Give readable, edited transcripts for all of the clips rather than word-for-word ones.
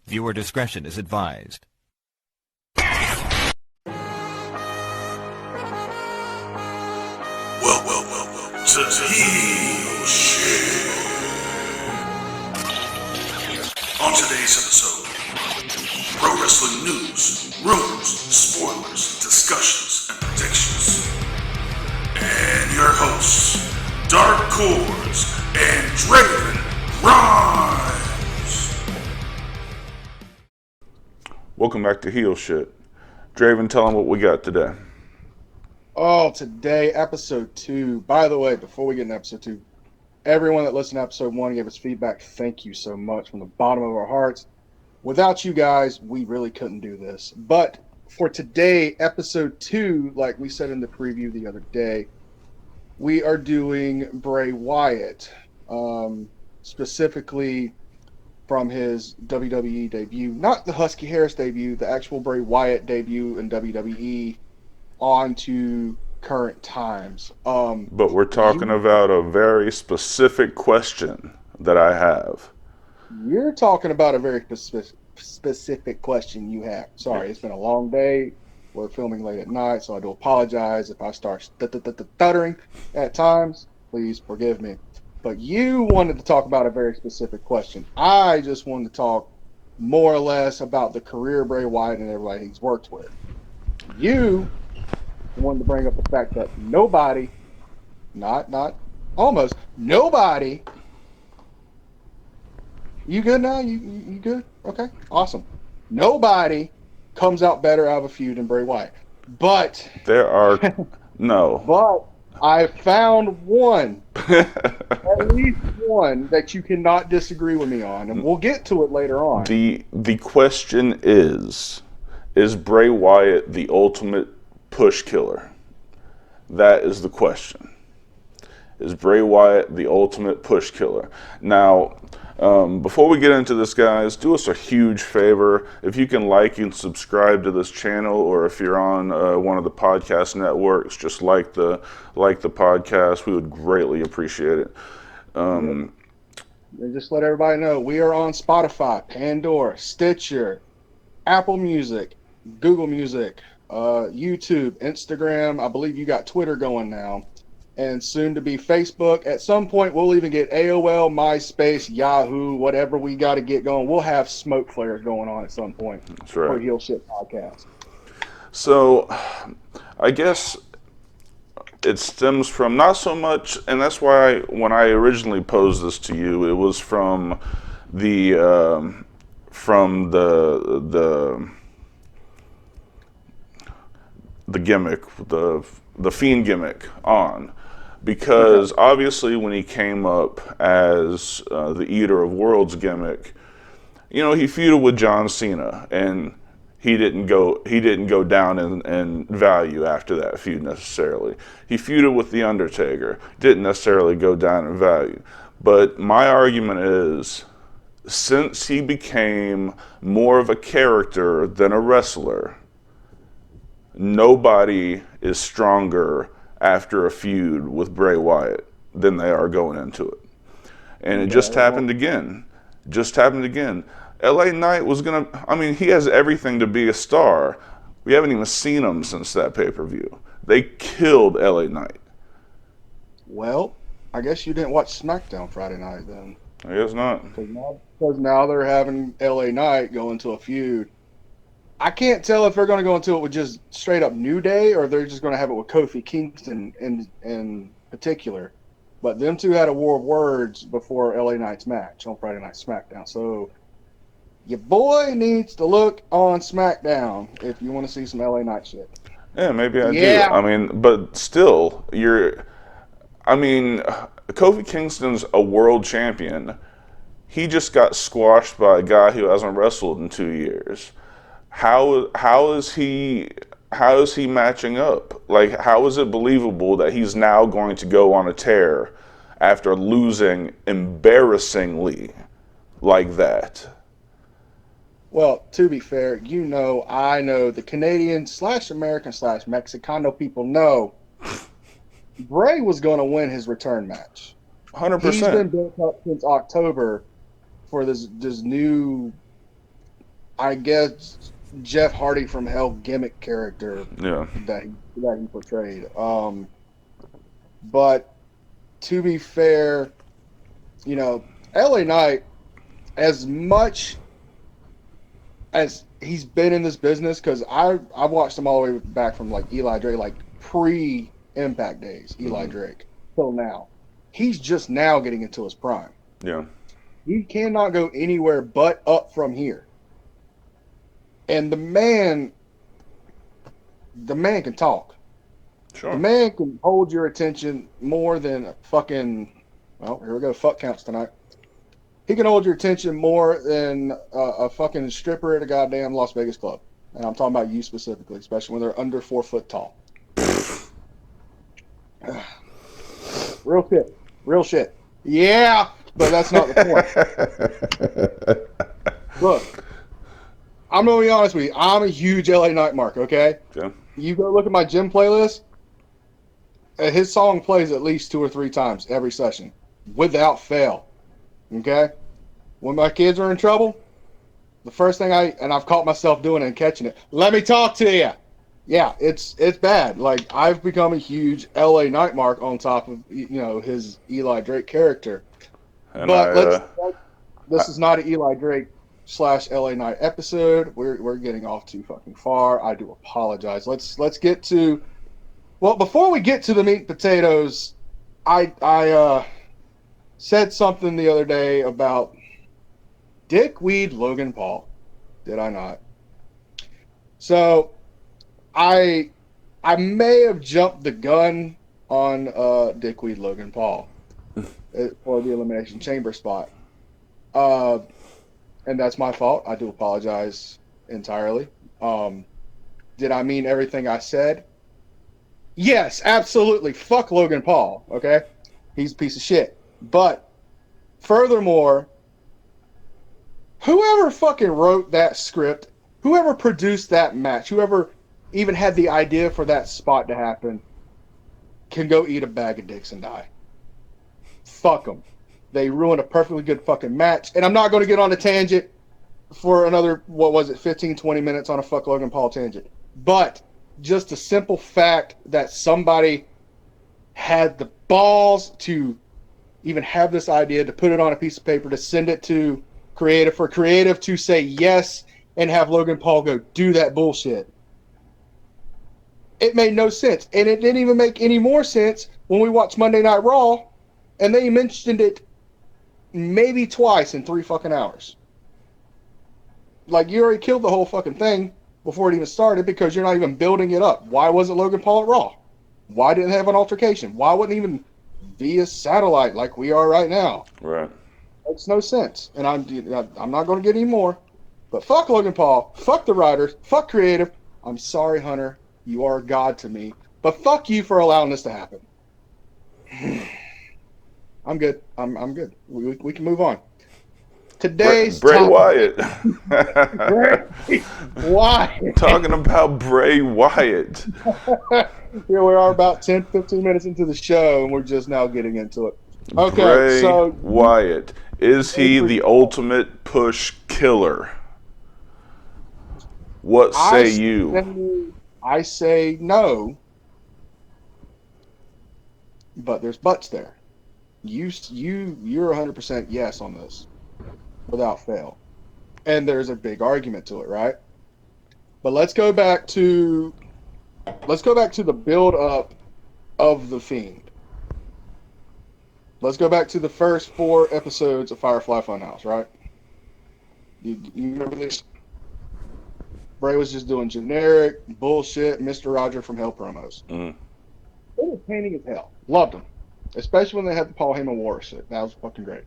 Viewer discretion is advised. Welcome to Heel Shit. On today's episode, pro wrestling news, rumors, spoilers, discussions, and predictions. And your hosts, Dark Cordz and Draven Rhymes. Welcome back to Heel Shit. Draven, tell them what we got today. Oh, today, episode 2. By the way, before we get into episode 2, everyone that listened to episode 1 gave us feedback. Thank you so much from the bottom of our hearts. Without you guys, we really couldn't do this. But for today, episode 2, like we said in the preview the other day, we are doing Bray Wyatt, specifically from his WWE debut. Not the Husky Harris debut, the actual Bray Wyatt debut in WWE on to current times. But we're talking about a very specific question that I have. You're talking about a very specific question you have. Sorry, it's been a long day. We're filming late at night, so I do apologize if I start stuttering at times. Please forgive me. But you wanted to talk about a very specific question. I just wanted to talk more or less about the career of Bray Wyatt and everybody he's worked with. You wanted to bring up the fact that nobody, almost nobody. You good now? You good? Okay, awesome. Nobody comes out better out of a feud than Bray Wyatt. But there are no. But I found one, at least one that you cannot disagree with me on, and we'll get to it later on. The question is Bray Wyatt the ultimate push killer? That is the question. Is Bray Wyatt the ultimate push killer? Now, before we get into this, guys, do us a huge favor. If you can like and subscribe to this channel, or if you're on one of the podcast networks, just like the podcast, we would greatly appreciate it. And just let everybody know, we are on Spotify, Pandora, Stitcher, Apple Music, Google Music, YouTube, Instagram. I believe you got Twitter going now, and soon to be Facebook. At some point, we'll even get AOL, MySpace, Yahoo, whatever we got to get going. We'll have smoke flares going on at some point. That's right. For Heel Shit Podcast. So, I guess it stems from not so much, and that's why when I originally posed this to you, it was from the gimmick, the Fiend gimmick on. Because obviously when he came up as the Eater of Worlds gimmick, he feuded with John Cena, and he didn't go down in value after that feud necessarily. He feuded with The Undertaker, didn't necessarily go down in value. But my argument is, since he became more of a character than a wrestler, nobody is stronger after a feud with Bray Wyatt than they are going into it. And it just happened again. LA Knight was he has everything to be a star. We haven't even seen him since that pay-per-view. They killed LA Knight. Well, I guess you didn't watch SmackDown Friday night then. I guess not. Because now they're having LA Knight go into a feud. I can't tell if they're going to go into it with just straight up New Day, or they're just going to have it with Kofi Kingston in particular. But them two had a war of words before LA Knight's match on Friday Night SmackDown. So your boy needs to look on SmackDown if you want to see some LA Knight shit. Yeah, maybe I do. But still, Kofi Kingston's a world champion. He just got squashed by a guy who hasn't wrestled in 2 years. How is he matching up? Like, how is it believable that he's now going to go on a tear after losing embarrassingly like that? Well, to be fair, I know the Canadian / American / Mexicano people know Bray was going to win his return match. 100%. He's been built up since October for this new I guess, Jeff Hardy from Hell gimmick character Yeah. that he portrayed. But to be fair, LA Knight, as much as he's been in this business, because I've watched him all the way back from like Eli Drake, like pre-Impact days, Eli Drake, till now. He's just now getting into his prime. Yeah. He cannot go anywhere but up from here. And the man can talk. Sure. The man can hold your attention more than a fucking, well, here we go, fuck counts tonight. He can hold your attention more than a fucking stripper at a goddamn Las Vegas club. And I'm talking about you specifically, especially when they're under 4 foot tall. Real shit. Yeah, but that's not the point. Look, I'm going to be honest with you. I'm a huge LA Knight mark, okay? Okay. You go look at my gym playlist, his song plays at least 2 or 3 times every session, without fail. Okay? When my kids are in trouble, the first thing I've caught myself doing and catching it, let me talk to you. Yeah, it's bad. Like, I've become a huge LA Knight mark on top of, his Eli Drake character. And But this is not an Eli Drake / LA Knight episode. We're getting off too fucking far. I do apologize. Let's get to, well, before we get to the meat and potatoes, I said something the other day about Dickweed Logan Paul. Did I not? So I may have jumped the gun on Dickweed Logan Paul for the Elimination Chamber spot. And that's my fault. I do apologize entirely. Did I mean everything I said? Yes, absolutely. Fuck Logan Paul, okay? He's a piece of shit. But furthermore, whoever fucking wrote that script, whoever produced that match, whoever even had the idea for that spot to happen, can go eat a bag of dicks and die. Fuck them. They ruined a perfectly good fucking match. And I'm not going to get on a tangent for another, 15, 20 minutes on a fuck Logan Paul tangent. But just a simple fact that somebody had the balls to even have this idea, to put it on a piece of paper, to send it to creative, for creative to say yes and have Logan Paul go do that bullshit. It made no sense. And it didn't even make any more sense when we watched Monday Night Raw and they mentioned it maybe twice in 3 fucking hours. Like, you already killed the whole fucking thing before it even started because you're not even building it up. Why wasn't Logan Paul at Raw? Why didn't they have an altercation? Why wouldn't even via satellite like we are right now? Right. Makes no sense. And I'm not going to get any more. But fuck Logan Paul. Fuck the writers. Fuck creative. I'm sorry, Hunter. You are a god to me. But fuck you for allowing this to happen. I'm good. I'm good. We can move on. Today's Bray topic. Wyatt. Bray Wyatt. Talking about Bray Wyatt. Here we are about 10, 15 minutes into the show, and we're just now getting into it. Okay, Bray so Wyatt. Is he the ultimate push killer? What say you? I say no, but there's buts there. You're 100% yes on this, without fail, and there's a big argument to it, right? But let's go back to the build up of The Fiend. Let's go back to the first 4 episodes of Firefly Funhouse, right? You remember this? Bray was just doing generic bullshit Mr. Roger from Hell promos. It was entertaining as hell. Loved them. Especially when they had the Paul Heyman War shit. That was fucking great.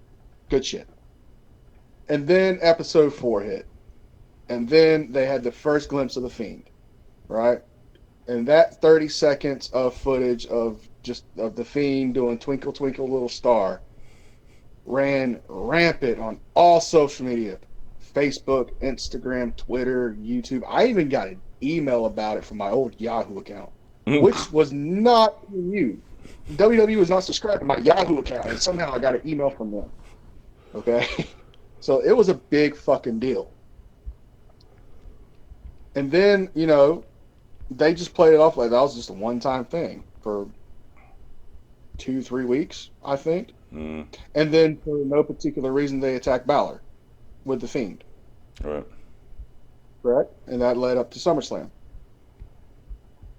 Good shit. And then episode 4 hit. And then they had the first glimpse of The Fiend. Right? And that 30 seconds of footage of The Fiend doing Twinkle Twinkle Little Star ran rampant on all social media. Facebook, Instagram, Twitter, YouTube. I even got an email about it from my old Yahoo account, which was not you. WWE was not subscribed to my Yahoo account, and somehow I got an email from them. Okay? So it was a big fucking deal. And then, they just played it off like that was just a one-time thing for 2-3 weeks, I think. Mm. And then for no particular reason, they attacked Balor with the Fiend. Right. Correct? And that led up to SummerSlam.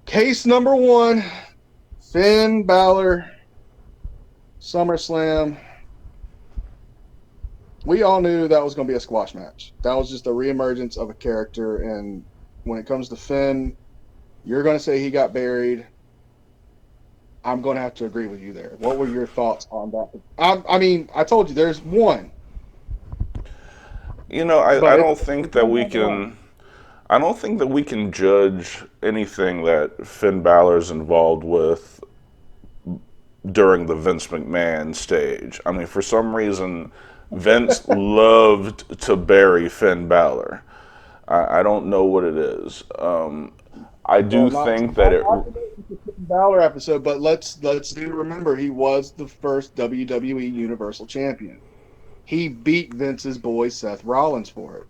Case number 1, Finn Balor, SummerSlam. We all knew that was going to be a squash match. That was just a reemergence of a character. And when it comes to Finn, you're going to say he got buried. I'm going to have to agree with you there. What were your thoughts on that? I mean, I told you there's one. I don't think that we can. I don't think that we can judge anything that Finn Balor's involved with during the Vince McMahon stage. I mean, for some reason, Vince loved to bury Finn Balor. I don't know what it is. I do think that it. Balor episode, but let's do remember he was the first WWE Universal Champion. He beat Vince's boy Seth Rollins for it.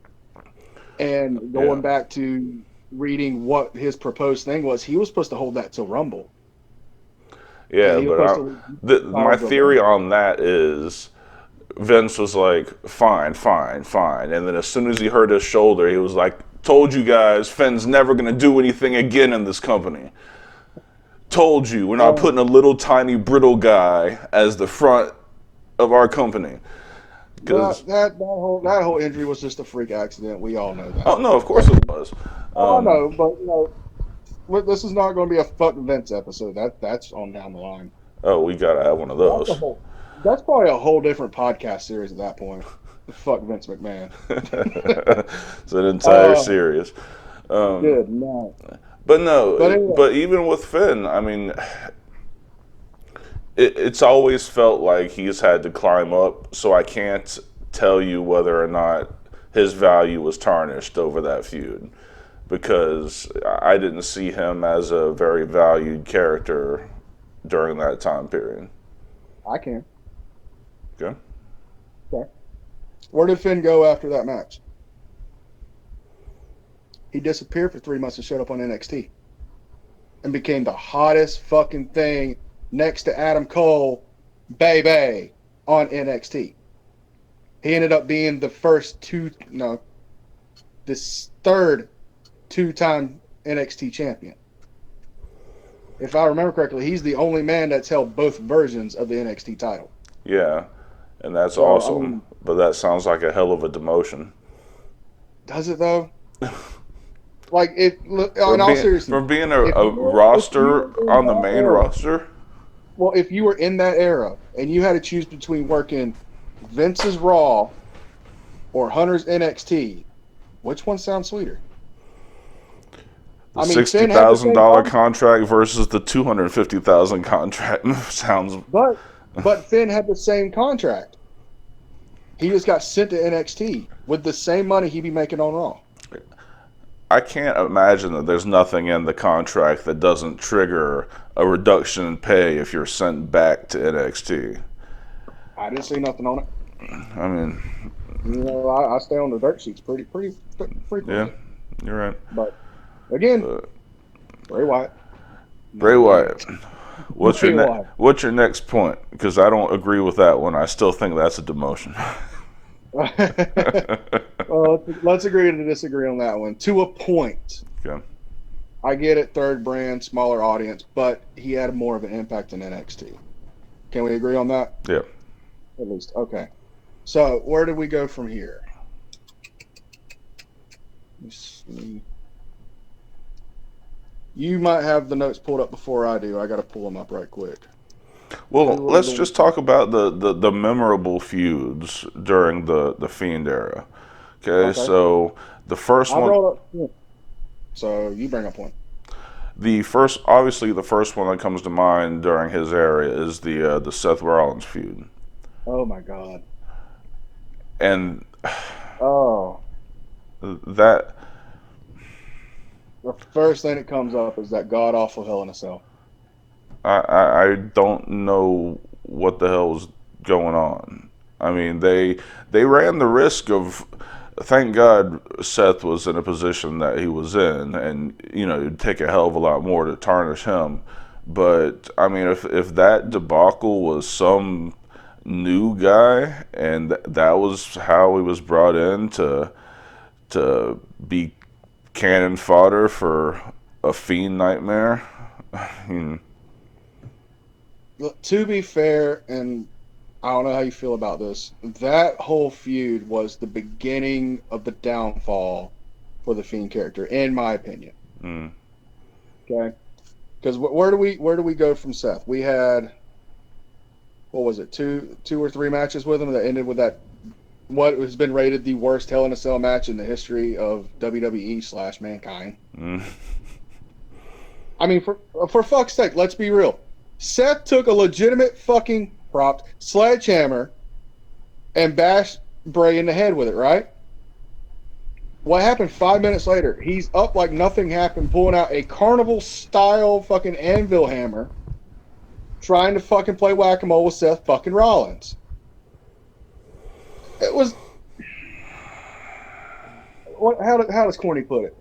And going back to reading what his proposed thing was, he was supposed to hold that till Rumble. Yeah, but my theory on that is Vince was like, fine. And then as soon as he hurt his shoulder, he was like, told you guys, Finn's never going to do anything again in this company. Told you, we're not putting a little tiny brittle guy as the front of our company. That whole injury was just a freak accident. We all know that. Oh, no, of course it was. I know, but this is not going to be a fuck Vince episode. That's on down the line. Oh, we got to have one of those. That's probably a whole different podcast series at that point. Fuck Vince McMahon. It's an entire series. Good night. But no, anyway. But even with Finn, I mean, it's always felt like he's had to climb up, so I can't tell you whether or not his value was tarnished over that feud, because I didn't see him as a very valued character during that time period. I can. Okay. Where did Finn go after that match? He disappeared for 3 months and showed up on NXT and became the hottest fucking thing next to Adam Cole, baby, on NXT. He ended up being the third two-time NXT champion. If I remember correctly, he's the only man that's held both versions of the NXT title. Yeah, and that's awesome. But that sounds like a hell of a demotion. Does it though? Like in all seriousness, from being a roster on the main roster. Well, if you were in that era and you had to choose between working Vince's Raw or Hunter's NXT, which one sounds sweeter? The $60,000 contract versus the $250,000 contract sounds. But Finn had the same contract. He just got sent to NXT with the same money he'd be making on Raw. I can't imagine that there's nothing in the contract that doesn't trigger a reduction in pay if you're sent back to NXT. I didn't see nothing on it. I mean, I stay on the dirt sheets pretty frequently. Yeah, you're right. But again, Bray Wyatt. Bray Wyatt. What's your next point? Because I don't agree with that one. I still think that's a demotion. Well, let's agree to disagree on that one. To a point. Okay. I get it, third brand, smaller audience, but he had more of an impact in NXT. Can we agree on that? Yeah. At least. Okay. So, where do we go from here? Let's see. You might have the notes pulled up before I do. I got to pull them up right quick. Well, let's just talk about the memorable feuds during the Fiend era. Okay, so the first one. So you bring up one. Obviously, the first one that comes to mind during his era is the Seth Rollins feud. Oh my God. And that the first thing that comes up is that god awful Hell in a Cell. I don't know what the hell was going on. I mean, they ran the risk of thank God Seth was in a position that he was in, and it'd take a hell of a lot more to tarnish him. But I mean, if that debacle was some new guy, and that was how he was brought in to be cannon fodder for a Fiend nightmare, I mean, Look, to be fair, and I don't know how you feel about this, that whole feud was the beginning of the downfall for the Fiend character, in my opinion. Okay, because where do we go from Seth? We had, what was it, two or three matches with him that ended with that what has been rated the worst Hell in a Cell match in the history of WWE / Mankind. I mean, for fuck's sake, let's be real. Seth took a legitimate fucking propped sledgehammer and bashed Bray in the head with it, right? What happened 5 minutes later? He's up like nothing happened, pulling out a carnival-style fucking anvil hammer, trying to fucking play whack-a-mole with Seth fucking Rollins. It was... How does Corny put it?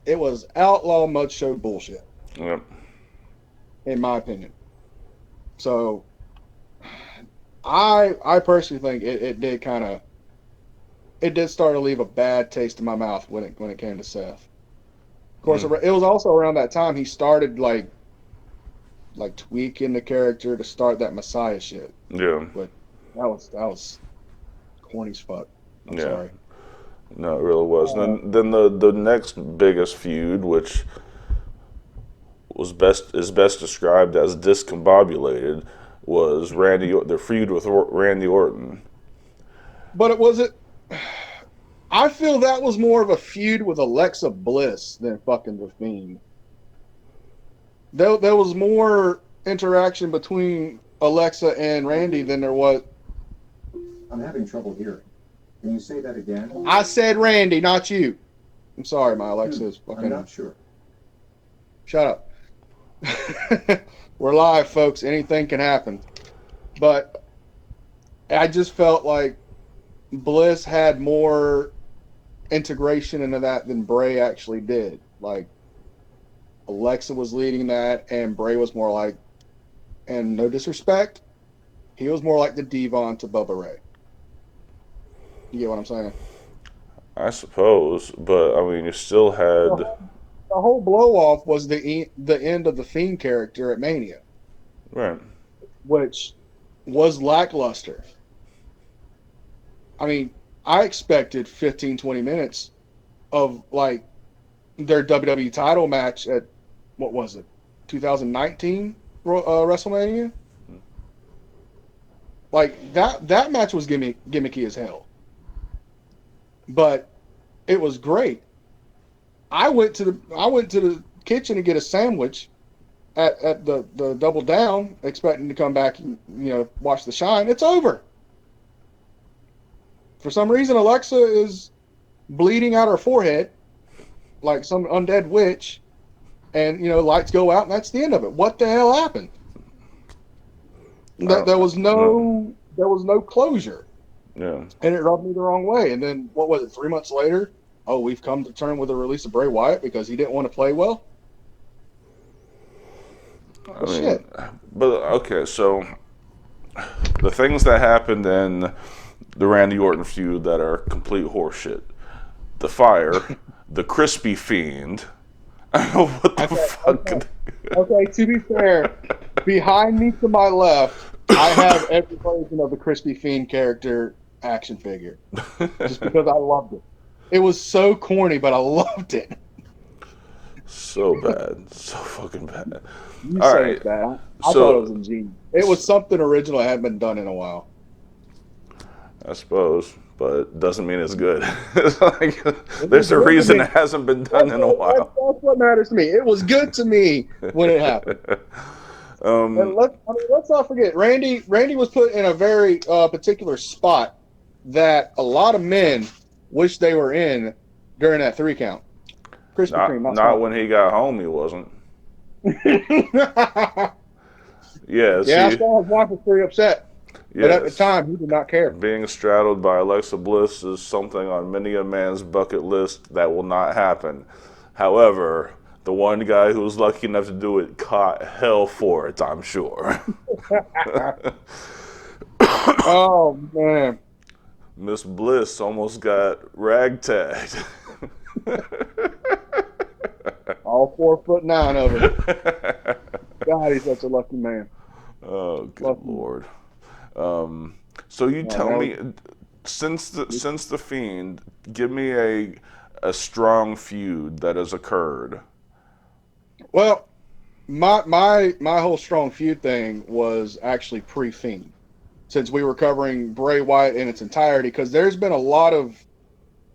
It was outlaw mud show bullshit. Yep. In my opinion. So, I personally think it did kind of... It did start to leave a bad taste in my mouth when it came to Seth. Of course, it was also around that time he started like tweaking the character to start that Messiah shit. Yeah. But that was corny as fuck. I'm sorry. No, it really was. Then the next biggest feud, which is best described as discombobulated, was the feud with Randy Orton. But it wasn't. I feel that was more of a feud with Alexa Bliss than fucking The Fiend. There was more interaction between Alexa and Randy than there was. I'm having trouble hearing. Can you say that again? I said Randy, not you. I'm sorry, my Alexa's fucking... I'm not sure. Shut up. We're live, folks. Anything can happen. But I just felt like Bliss had more integration into that than Bray actually did. Like, Alexa was leading that, and Bray was more like, and no disrespect, he was more like the Devon to Bubba Ray. You get what I'm saying? I suppose, but I mean, you still had... The whole blow-off was the end of the Fiend character at Mania. Right. Which was lackluster. I mean, I expected 15, 20 minutes of, like, their WWE title match at, what was it, 2019 WrestleMania? Like, that match was gimmicky as hell. But it was great. I went to the kitchen to get a sandwich at the Double Down, expecting to come back and watch the shine. It's over. For some reason, Alexa is bleeding out her forehead like some undead witch, and lights go out, and that's the end of it. What the hell happened? There was no closure. Yeah. And it rubbed me the wrong way. And then, what was it, 3 months later? Oh, we've come to terms with the release of Bray Wyatt because he didn't want to play well? Shit. But, okay, so the things that happened in the Randy Orton feud that are complete horseshit. The fire, the crispy Fiend. I don't know what the fuck. Okay, to be fair, behind me to my left, I have every version of the crispy Fiend character action figure. Just because I loved it. It was so corny, but I loved it. So bad. So fucking bad. You All right. Bad. I thought it was ingenious. It was something original that hadn't been done in a while. I suppose, but it doesn't mean it's good. It's like, there's a reason it hasn't been done in a while. That's what matters to me. It was good to me when it happened. And let's not forget, Randy was put in a very particular spot that a lot of men wish they were in during that 3 count. Krispy Kreme. Not when he got home, he wasn't. Yeah, I saw his wife was pretty upset. But at the Yes. time, he did not care. Being straddled by Alexa Bliss is something on many a man's bucket list that will not happen. However, the one guy who was lucky enough to do it caught hell for it, I'm sure. Oh, man. Miss Bliss almost got ragtagged. All 4'9" of him. God, he's such a lucky man. Oh, good Lucky. Lord. So you tell that me, since the Fiend, give me a strong feud that has occurred. Well, my whole strong feud thing was actually pre-Fiend, since we were covering Bray Wyatt in its entirety, because there's been a lot of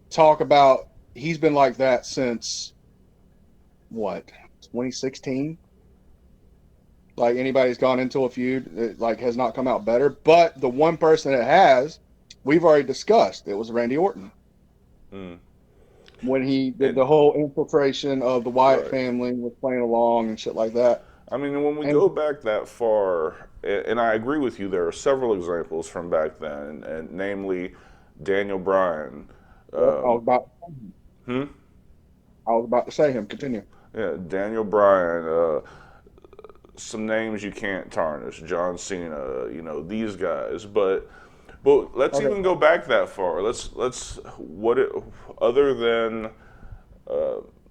talk about he's been like that since what, 2016. Like, anybody's gone into a feud, it like has not come out better. But the one person that has, we've already discussed. It was Randy Orton. Mm. When he did the whole infiltration of the Wyatt Right. family, was playing along and shit like that. I mean, when we And- go back that far, and I agree with you, there are several examples from back then, and namely Daniel Bryan. I was about to say him. Continue. Yeah, Daniel Bryan. Some names you can't tarnish. John Cena. These guys. But let's Okay. even go back that far. Other than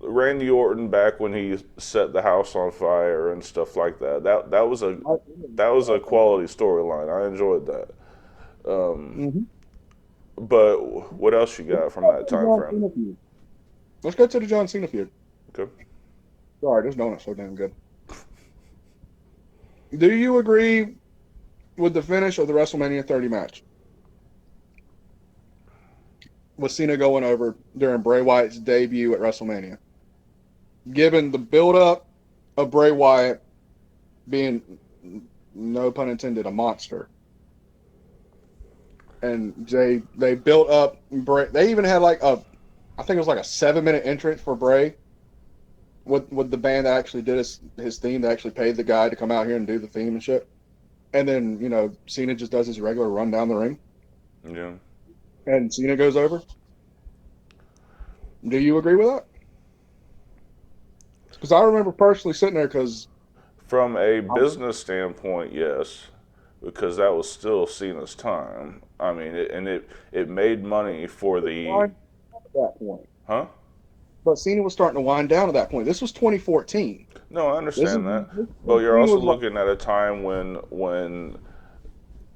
Randy Orton back when he set the house on fire and stuff like that. That was a quality storyline. I enjoyed that. Mhm. But what else you got from that time frame? Let's go to the John Cena feud. Okay. Sorry, this donut's so damn good. Do you agree with the finish of the WrestleMania 30 match? With Cena going over during Bray Wyatt's debut at WrestleMania. Given the build-up of Bray Wyatt being, no pun intended, a monster. And they built up Bray. They even had I think it was like a 7-minute entrance for Bray with the band that actually did his theme. They actually paid the guy to come out here and do the theme and shit. And then, Cena just does his regular run down the ring. Yeah. And Cena goes over. Do you agree with that? Because I remember personally sitting there because... From a business standpoint, yes, because that was still Cena's time. I mean, it made money for the... At that point. Huh? But Cena was starting to wind down at that point. This was 2014. No, I understand that. This But you're also was looking at a time when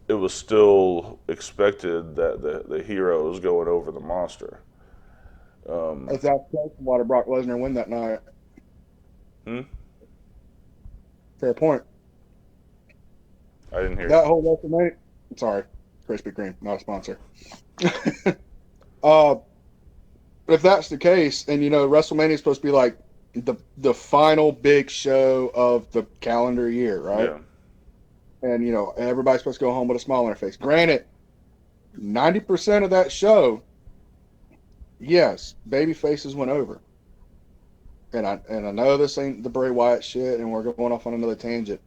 it was still expected that the hero was going over the monster. If that's the case, why did Brock Lesnar win that night? Fair point. I didn't hear That you. whole WrestleMania... Sorry, Krispy Kreme, not a sponsor. If that's the case, and WrestleMania is supposed to be like the final big show of the calendar year, right? Yeah. And everybody's supposed to go home with a smile on their face. Granted, 90% of that show, yes, baby faces went over. And I know this ain't the Bray Wyatt shit, and we're going off on another tangent,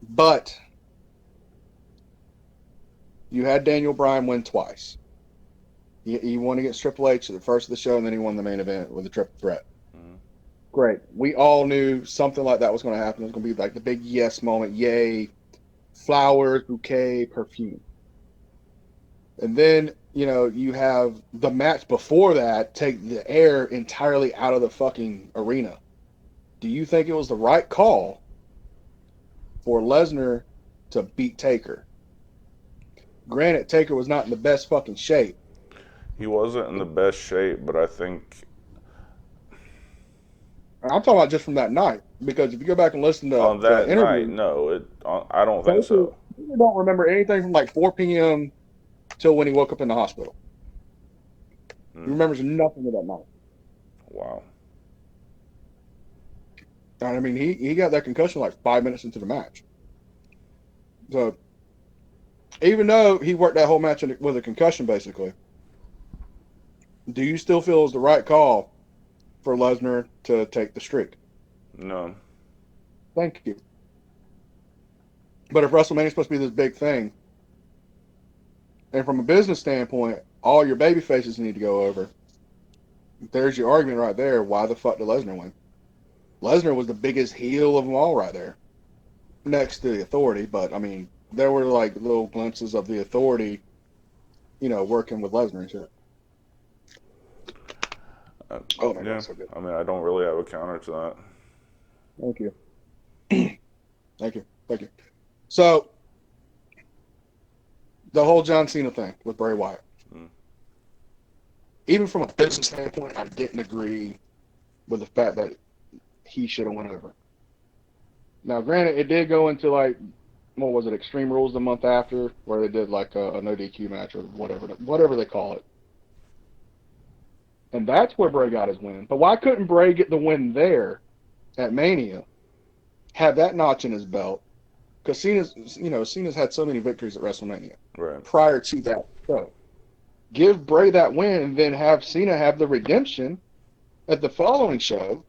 but you had Daniel Bryan win twice. He won against Triple H at the first of the show, and then he won the main event with a triple threat. Mhm. Great. We all knew something like that was going to happen. It was going to be like the big yes moment. Yay. Flowers, bouquet, perfume. And then, you have the match before that take the air entirely out of the fucking arena. Do you think it was the right call for Lesnar to beat Taker? Granted, Taker was not in the best fucking shape. He wasn't in the best shape, but I think I'm talking about just from that night, because if you go back and listen to on the that interview, night, no, I don't think so. Taker don't remember anything from like 4 p.m. till when he woke up in the hospital. He remembers nothing of that night. Wow. I mean, he got that concussion like 5 minutes into the match. So, even though he worked that whole match with a concussion, basically, do you still feel it was the right call for Lesnar to take the streak? No. Thank you. But if WrestleMania is supposed to be this big thing, And from a business standpoint, all your baby faces need to go over. There's your argument right there. Why the fuck did Lesnar win? Lesnar was the biggest heel of them all right there, next to the Authority. But I mean, there were like little glimpses of the Authority, working with Lesnar and shit. Oh my God, so good. I mean, I don't really have a counter to that. Thank you. Thank you. So, the whole John Cena thing with Bray Wyatt. Even from a business standpoint, I didn't agree with the fact that he should have went over. Now, granted, it did go into like, what was it, Extreme Rules the month after, where they did like a no DQ match or whatever they call it. And that's where Bray got his win. But why couldn't Bray get the win there at Mania? Have that notch in his belt? Because Cena's had so many victories at WrestleMania prior to that show. Give Bray that win and then have Cena have the redemption at the following show.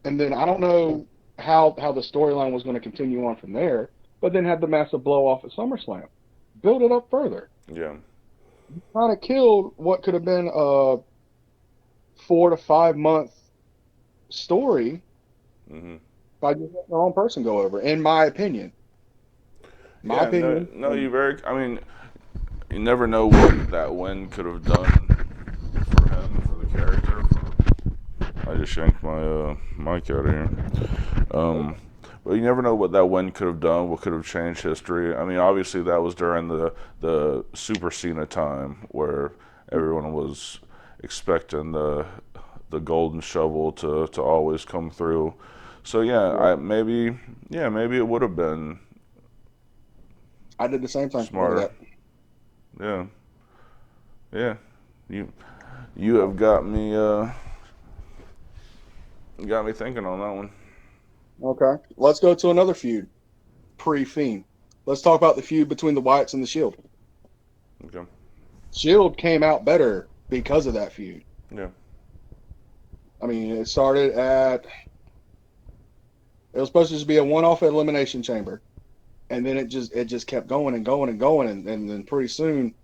And then I don't know how the storyline was going to continue on from there, but then have the massive blow off at SummerSlam. Build it up further. Yeah. You kind of killed what could have been a 4 to 5 month story by just letting the wrong person go over, in my opinion. No, I mean, you never know what that win could have done for him, for the character. I just yanked my mic out of here. But you never know what that win could have done, what could have changed history. I mean, obviously that was during the Super Cena time where everyone was expecting the golden shovel to always come through. So maybe it would have been. I did the same thing. Smarter. Yeah. You have got me thinking on that one. Okay, let's go to another feud. Pre-Fiend. Let's talk about the feud between the Wyatts and the Shield. Okay. Shield came out better because of that feud. Yeah. I mean, it started at. It was supposed to just be a one-off at Elimination Chamber, and then it just kept going and going and going, and then pretty soon,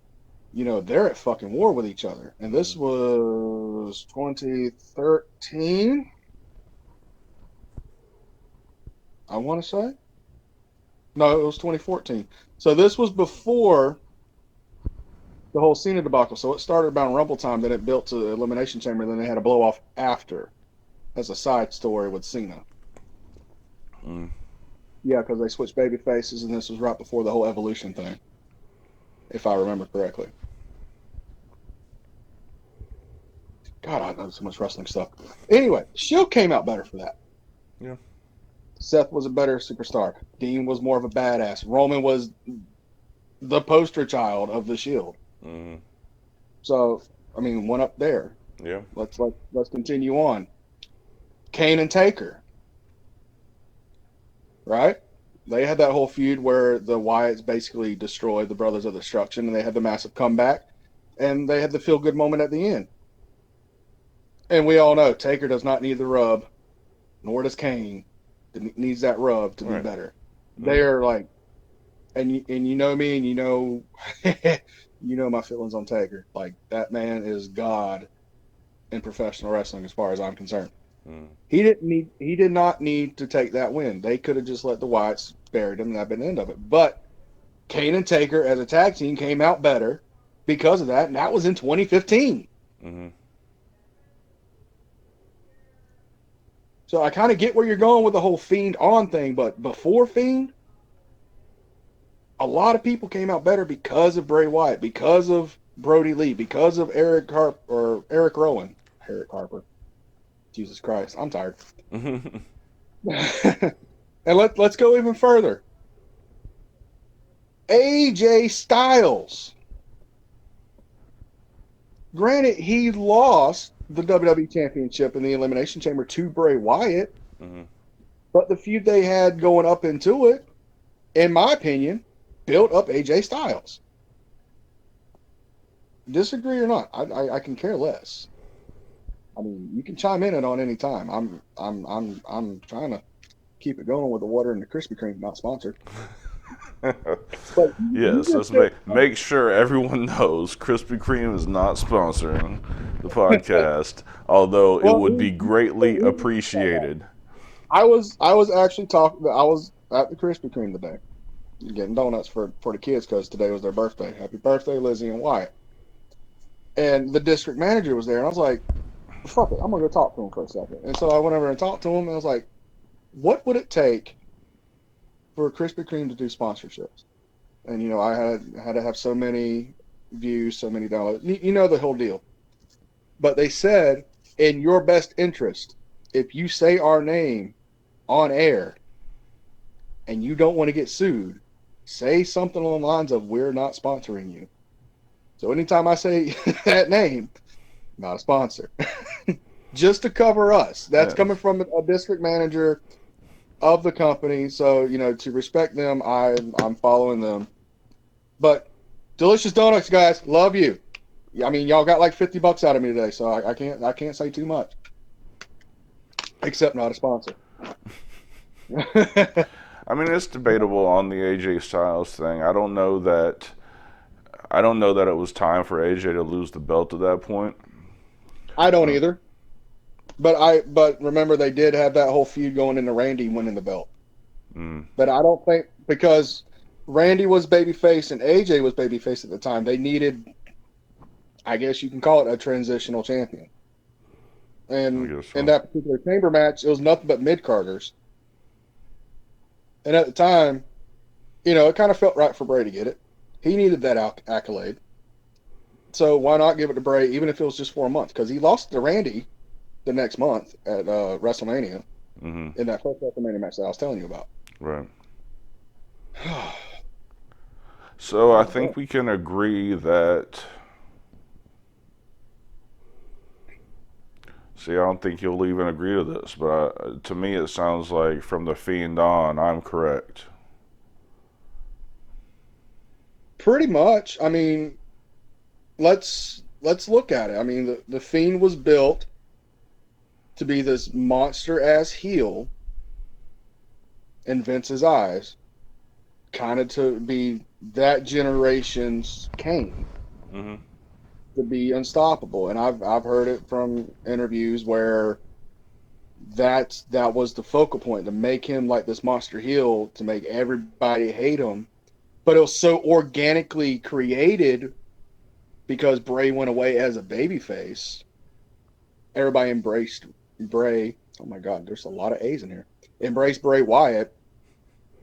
they're at fucking war with each other. And this was 2013. I want to say. No, it was 2014. So this was before the whole Cena debacle. So it started about Rumble time, then it built to the Elimination Chamber, then they had a blow off after as a side story with Cena. Yeah, because they switched baby faces, and this was right before the whole Evolution thing, if I remember correctly. God, I know so much wrestling stuff. Anyway, Shield came out better for that. Yeah. Seth was a better superstar. Dean was more of a badass. Roman was the poster child of the Shield. Mm-hmm. So, I mean, one up there. Yeah. Let's continue on. Kane and Taker. Right? They had that whole feud where the Wyatts basically destroyed the Brothers of Destruction, and they had the massive comeback, and they had the feel-good moment at the end. And we all know Taker does not need the rub, nor does Kane. Needs that rub to be better. They're like, and you know me, and you know my feelings on Taker. Like, that man is God in professional wrestling, as far as I'm concerned. He did not need to take that win. They could have just let the Wyatts bury him, and that'd been the end of it. But Kane and Taker as a tag team came out better because of that, and that was in 2015. So I kind of get where you're going with the whole Fiend on thing, but before Fiend, a lot of people came out better because of Bray Wyatt, because of Brody Lee, because of Eric Rowan. Eric Harper. Jesus Christ, I'm tired. And let's go even further. AJ Styles. Granted, he lost the WWE Championship in the Elimination Chamber to Bray Wyatt, but the feud they had going up into it, in my opinion, built up AJ Styles. Disagree or not, I can care less. I mean, you can chime in on any time. I'm trying to keep it going with the water and the Krispy Kreme, not sponsored. But you Yes, just let's said, make sure everyone knows Krispy Kreme is not sponsoring the podcast, although it well, would be greatly appreciated. I was actually talking. I was at the Krispy Kreme today, getting donuts for the kids because today was their birthday. Happy birthday, Lizzie and Wyatt. And the district manager was there, and I was like, "Fuck it, I'm gonna go talk to him for a second." And so I went over and talked to him, and I was like, "What would it take for Krispy Kreme to do sponsorships?" And I had to have so many views, so many dollars. You know the whole deal. But they said, in your best interest, if you say our name on air and you don't want to get sued, say something along the lines of "We're not sponsoring you." So anytime I say that name, not a sponsor, just to cover us. That's Yes. coming from a district manager of the company. So to respect them, I'm following them. But delicious donuts, guys, love you. I mean, y'all got like $50 out of me today, so I can't say too much, except not a sponsor. I mean, it's debatable on the AJ Styles thing. I don't know that it was time for AJ to lose the belt at that point. I don't either. But remember, they did have that whole feud going into Randy winning the belt. But I don't think, because Randy was babyface and AJ was babyface at the time, they needed, I guess you can call it, a transitional champion. And So. in that particular chamber match, it was nothing but mid-carders. And at the time, it kind of felt right for Bray to get it. He needed that accolade. So why not give it to Bray, even if it was just for a month? Because he lost to Randy the next month at WrestleMania in that first WrestleMania match that I was telling you about. Right. So I think we can agree that. See, I don't think you'll even agree to this, but to me it sounds like from the Fiend on, I'm correct. Pretty much. I mean, let's look at it. I mean, the Fiend was built to be this monster-ass heel in Vince's eyes, kind of to be that generation's Kane, to be unstoppable. And I've heard it from interviews where that was the focal point, to make him like this monster heel, to make everybody hate him. But it was so organically created because Bray went away as a babyface. Everybody embraced Bray. Oh my God, there's a lot of A's in here. Embraced Bray Wyatt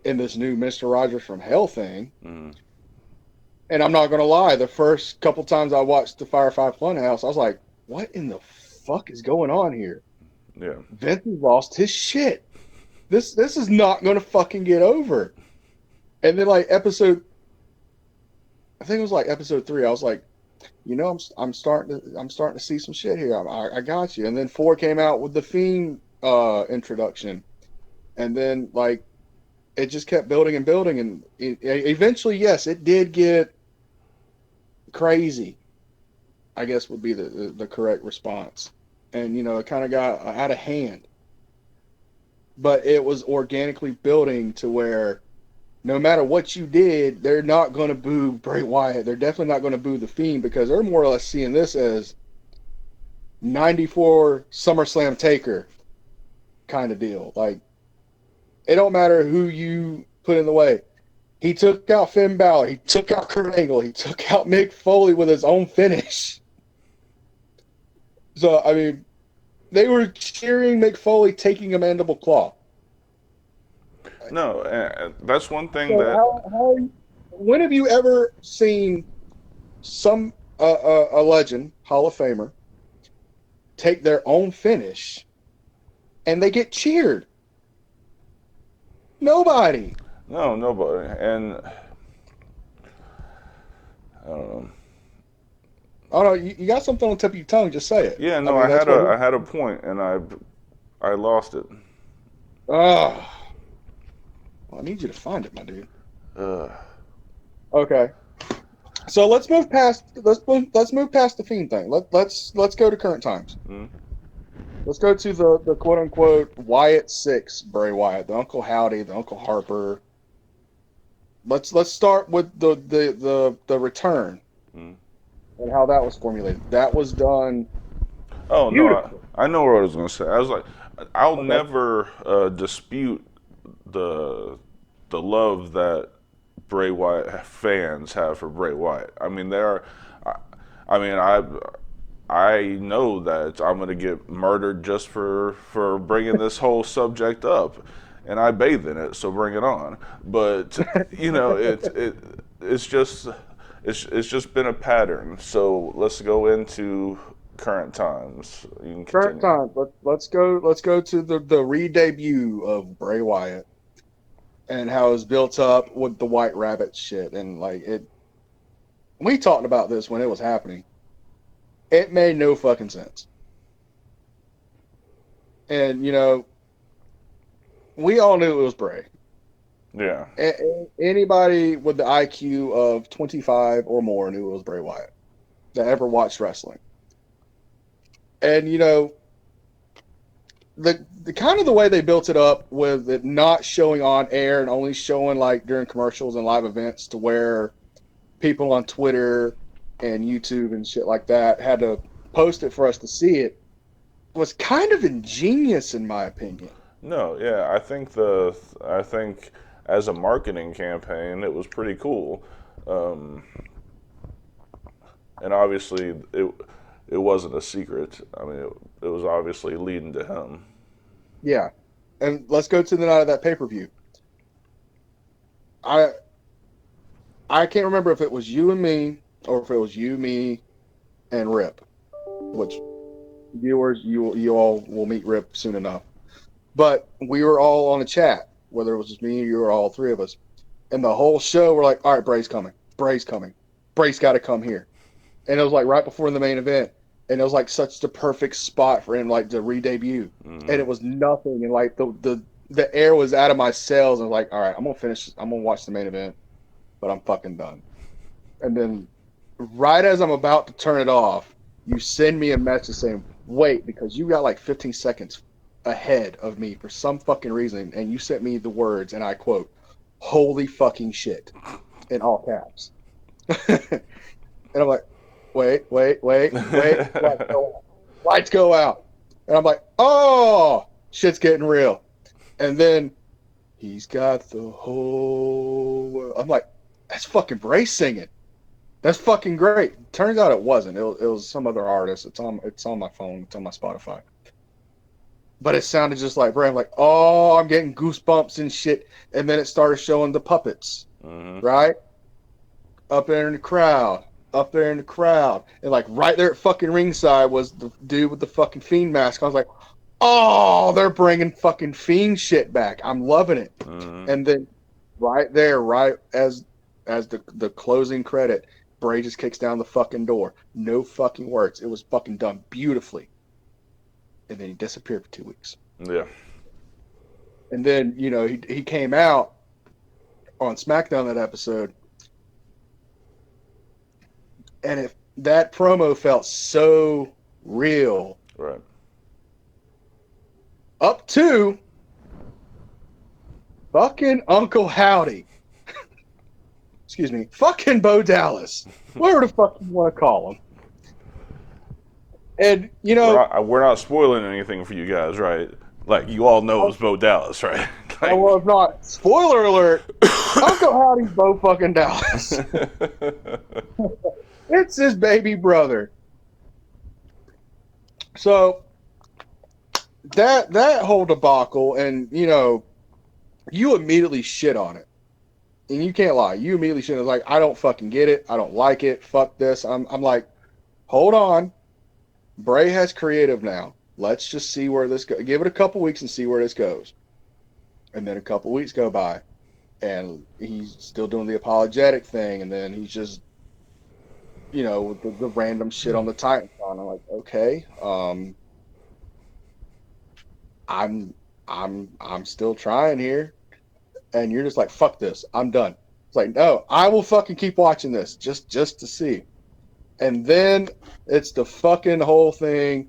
in this new Mr. Rogers from Hell thing. And I'm not going to lie, the first couple times I watched the Firefly Funhouse, I was like, what in the fuck is going on here? Yeah. Vince has lost his shit. This is not going to fucking get over. And then I think it was like episode 3, I was like, I'm starting to see some shit here. I got you. And then 4 came out with the Fiend introduction, and then it just kept building and building, and eventually, yes, it did get crazy, I guess would be the correct response. And it kind of got out of hand, but it was organically building to where no matter what you did, they're not going to boo Bray Wyatt. They're definitely not going to boo The Fiend, because they're more or less seeing this as 94 SummerSlam Taker kind of deal. Like, it don't matter who you put in the way. He took out Finn Balor. He took out Kurt Angle. He took out Mick Foley with his own finish. So, I mean, they were cheering Mick Foley taking a mandible claw. No, that's one thing So that. when have you ever seen some a legend, Hall of Famer, take their own finish and they get cheered? Nobody. No, nobody. And I don't know. Oh no, you got something on the tip of your tongue. Just say it. Yeah, no, I mean, I had a point and I lost it. Well, I need you to find it, my dude. Okay. So let's move past the Fiend thing. Let's go to current times. Let's go to the quote unquote Wyatt 6 Bray Wyatt, the Uncle Howdy, the Uncle Harper. let's start with the return Mm. and how that was formulated. That was done Oh no, beautifully. I know what I was gonna say. I was like, I'll Okay. never dispute the love that Bray Wyatt fans have for Bray Wyatt. I mean, I, I mean, I know that I'm gonna get murdered just for bringing this whole subject up, and I bathe in it, so bring it on. But it's just it's just been a pattern. So let's go into current times. You can Current continue. time. Let's go to the re-debut of Bray Wyatt and how it was built up with the White Rabbit shit and like it. We talked about this when it was happening. It made no fucking sense. And we all knew it was Bray. Yeah, Anybody with the IQ of 25 or more knew it was Bray Wyatt that ever watched wrestling. And the kind of the way they built it up with it not showing on air and only showing like during commercials and live events to where people on Twitter and YouTube and shit like that had to post it for us to see it was kind of ingenious in my opinion. no, yeah. I think as a marketing campaign, it was pretty cool. Um, and obviously it wasn't a secret. I mean, it was obviously leading to him. Yeah. And let's go to the night of that pay-per-view. I I can't remember if it was you and me or if it was you, me, and Rip, which viewers you all will meet Rip soon enough. But we were all on a chat, whether it was just me or you or all three of us. And the whole show we're like, all right, Bray's coming. Bray's coming. Bray's gotta come here. And it was like right before the main event. And it was like such the perfect spot for him like to re-debut. And Hmm. it was nothing. And like the air was out of my cells. And I was like, all right, I'm gonna watch the main event, but I'm fucking done. And then right as I'm about to turn it off, you send me a message saying, wait, because you got like 15 seconds ahead of me for some fucking reason. And you sent me the words, and I quote, holy fucking shit, in all caps. And I'm like, wait. Lights go out. Lights go out. And I'm like, oh, shit's getting real. And then he's got the whole world. I'm like, that's fucking Bray singing. That's fucking great. Turns out it wasn't. It was some other artist. It's on my phone. It's on my Spotify. But it sounded just like Bray. I'm like, oh, I'm getting goosebumps and shit. And then it started showing the puppets, Hmm. right? Up there in the crowd. Up there in the crowd. And like right there at fucking ringside was the dude with the fucking Fiend mask. I was like, oh, they're bringing fucking Fiend shit back. I'm loving it. Hmm. And then right there, right as the closing credit, Bray just kicks down the fucking door. No fucking words. It was fucking done beautifully. And then he disappeared for 2 weeks. Yeah. And then, he came out on SmackDown that episode. And if that promo felt so real Right. up to fucking Uncle Howdy. Excuse me. Fucking Bo Dallas. Whatever the fuck you want to call him. And, We're not spoiling anything for you guys, right? Like you all know it's Bo Dallas, right? Like, well, if not, spoiler alert, Uncle Howdy's Bo fucking Dallas. It's his baby brother. So that whole debacle, and you immediately shit on it, and you can't lie. You immediately shit. It's like, I don't fucking get it. I don't like it. Fuck this. I'm like, hold on. Bray has creative now. Let's just see where this goes. Give it a couple weeks and see where this goes. And then a couple weeks go by, and he's still doing the apologetic thing, and then he's just, the random shit on the Titan. I'm like, okay, I'm still trying here, and you're just like, fuck this, I'm done. It's like, no, I will fucking keep watching this just to see. And then it's the fucking whole thing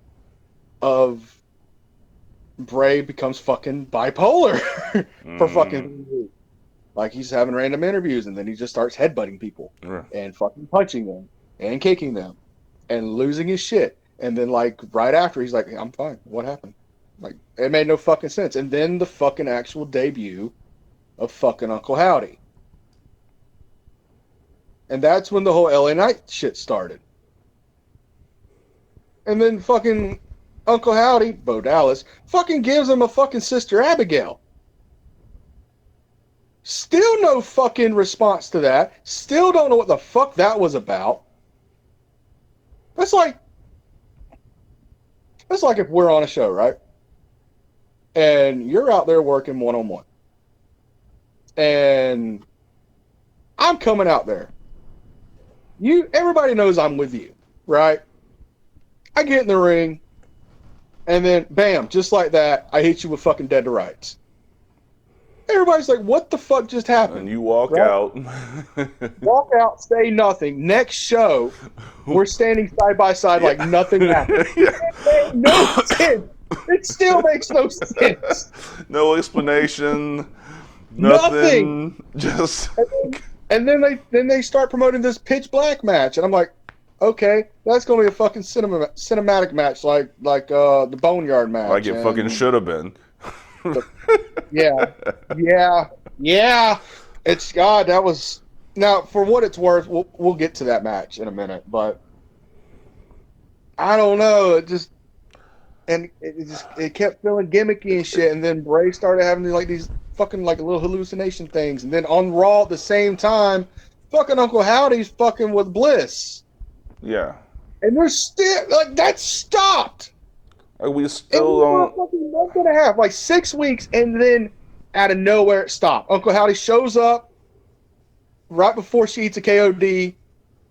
of Bray becomes fucking bipolar for hmm. fucking. Like he's having random interviews, and then he just starts headbutting people Right. and fucking punching them and kicking them and losing his shit. And then like right after, he's like, "I'm fine. What happened?" Like it made no fucking sense. And then the fucking actual debut of fucking Uncle Howdy. And that's when the whole LA Knight shit started. And then fucking Uncle Howdy, Bo Dallas, fucking gives him a fucking Sister Abigail. Still no fucking response to that. Still don't know what the fuck that was about. That's like if we're on a show, right? And you're out there working one-on-one. And I'm coming out there. Everybody knows I'm with you, right? I get in the ring, and then bam, just like that, I hit you with fucking dead to rights. Everybody's like, what the fuck just happened? And you walk right? out. Walk out, say nothing. Next show, we're standing side by side like nothing happened. It made no sense. It still makes no sense. No explanation. Nothing. Just. And then they start promoting this pitch black match, and I'm like, okay, that's gonna be a fucking cinematic match, like the Boneyard match. Like it fucking should have been. Yeah. It's God. That was now for what it's worth. We'll get to that match in a minute, but I don't know. It kept feeling gimmicky and shit, and then Bray started having these fucking like little hallucination things, and then on Raw at the same time, fucking Uncle Howdy's fucking with Bliss. Yeah. And they're still like that stopped. Like we still don't. Fucking month and a half, like 6 weeks, and then out of nowhere it stopped. Uncle Howdy shows up right before she eats a KOD,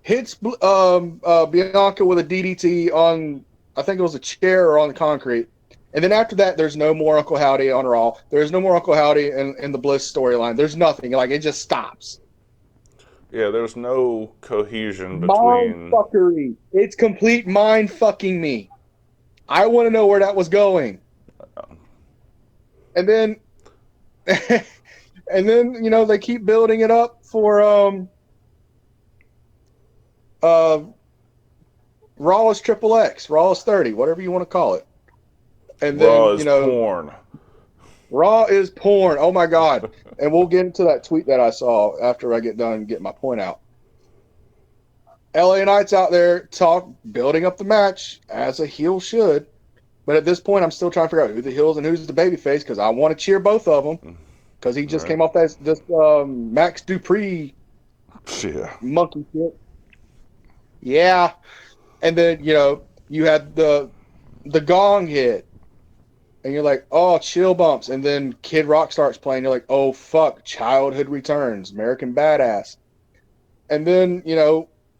hits Bianca with a DDT on, I think it was a chair or on the concrete. And then after that, there's no more Uncle Howdy on Raw. There's no more Uncle Howdy in the Bliss storyline. There's nothing. Like, it just stops. Yeah, there's no cohesion between. Mind fuckery. It's complete mind fucking me. I want to know where that was going. And then, they keep building it up for Raw is XXX, Raw is 30, whatever you want to call it. And then, Raw is porn. Raw is porn. Oh my God. And we'll get into that tweet that I saw after I get done getting my point out. LA Knight's out there building up the match as a heel should. But at this point, I'm still trying to figure out who the heels and who's the babyface because I want to cheer both of them because he just came off this Max Dupree monkey shit. Yeah. And then, you had the gong hit. And you're like, oh, chill bumps. And then Kid Rock starts playing. You're like, oh, fuck, childhood returns, American Badass. And then,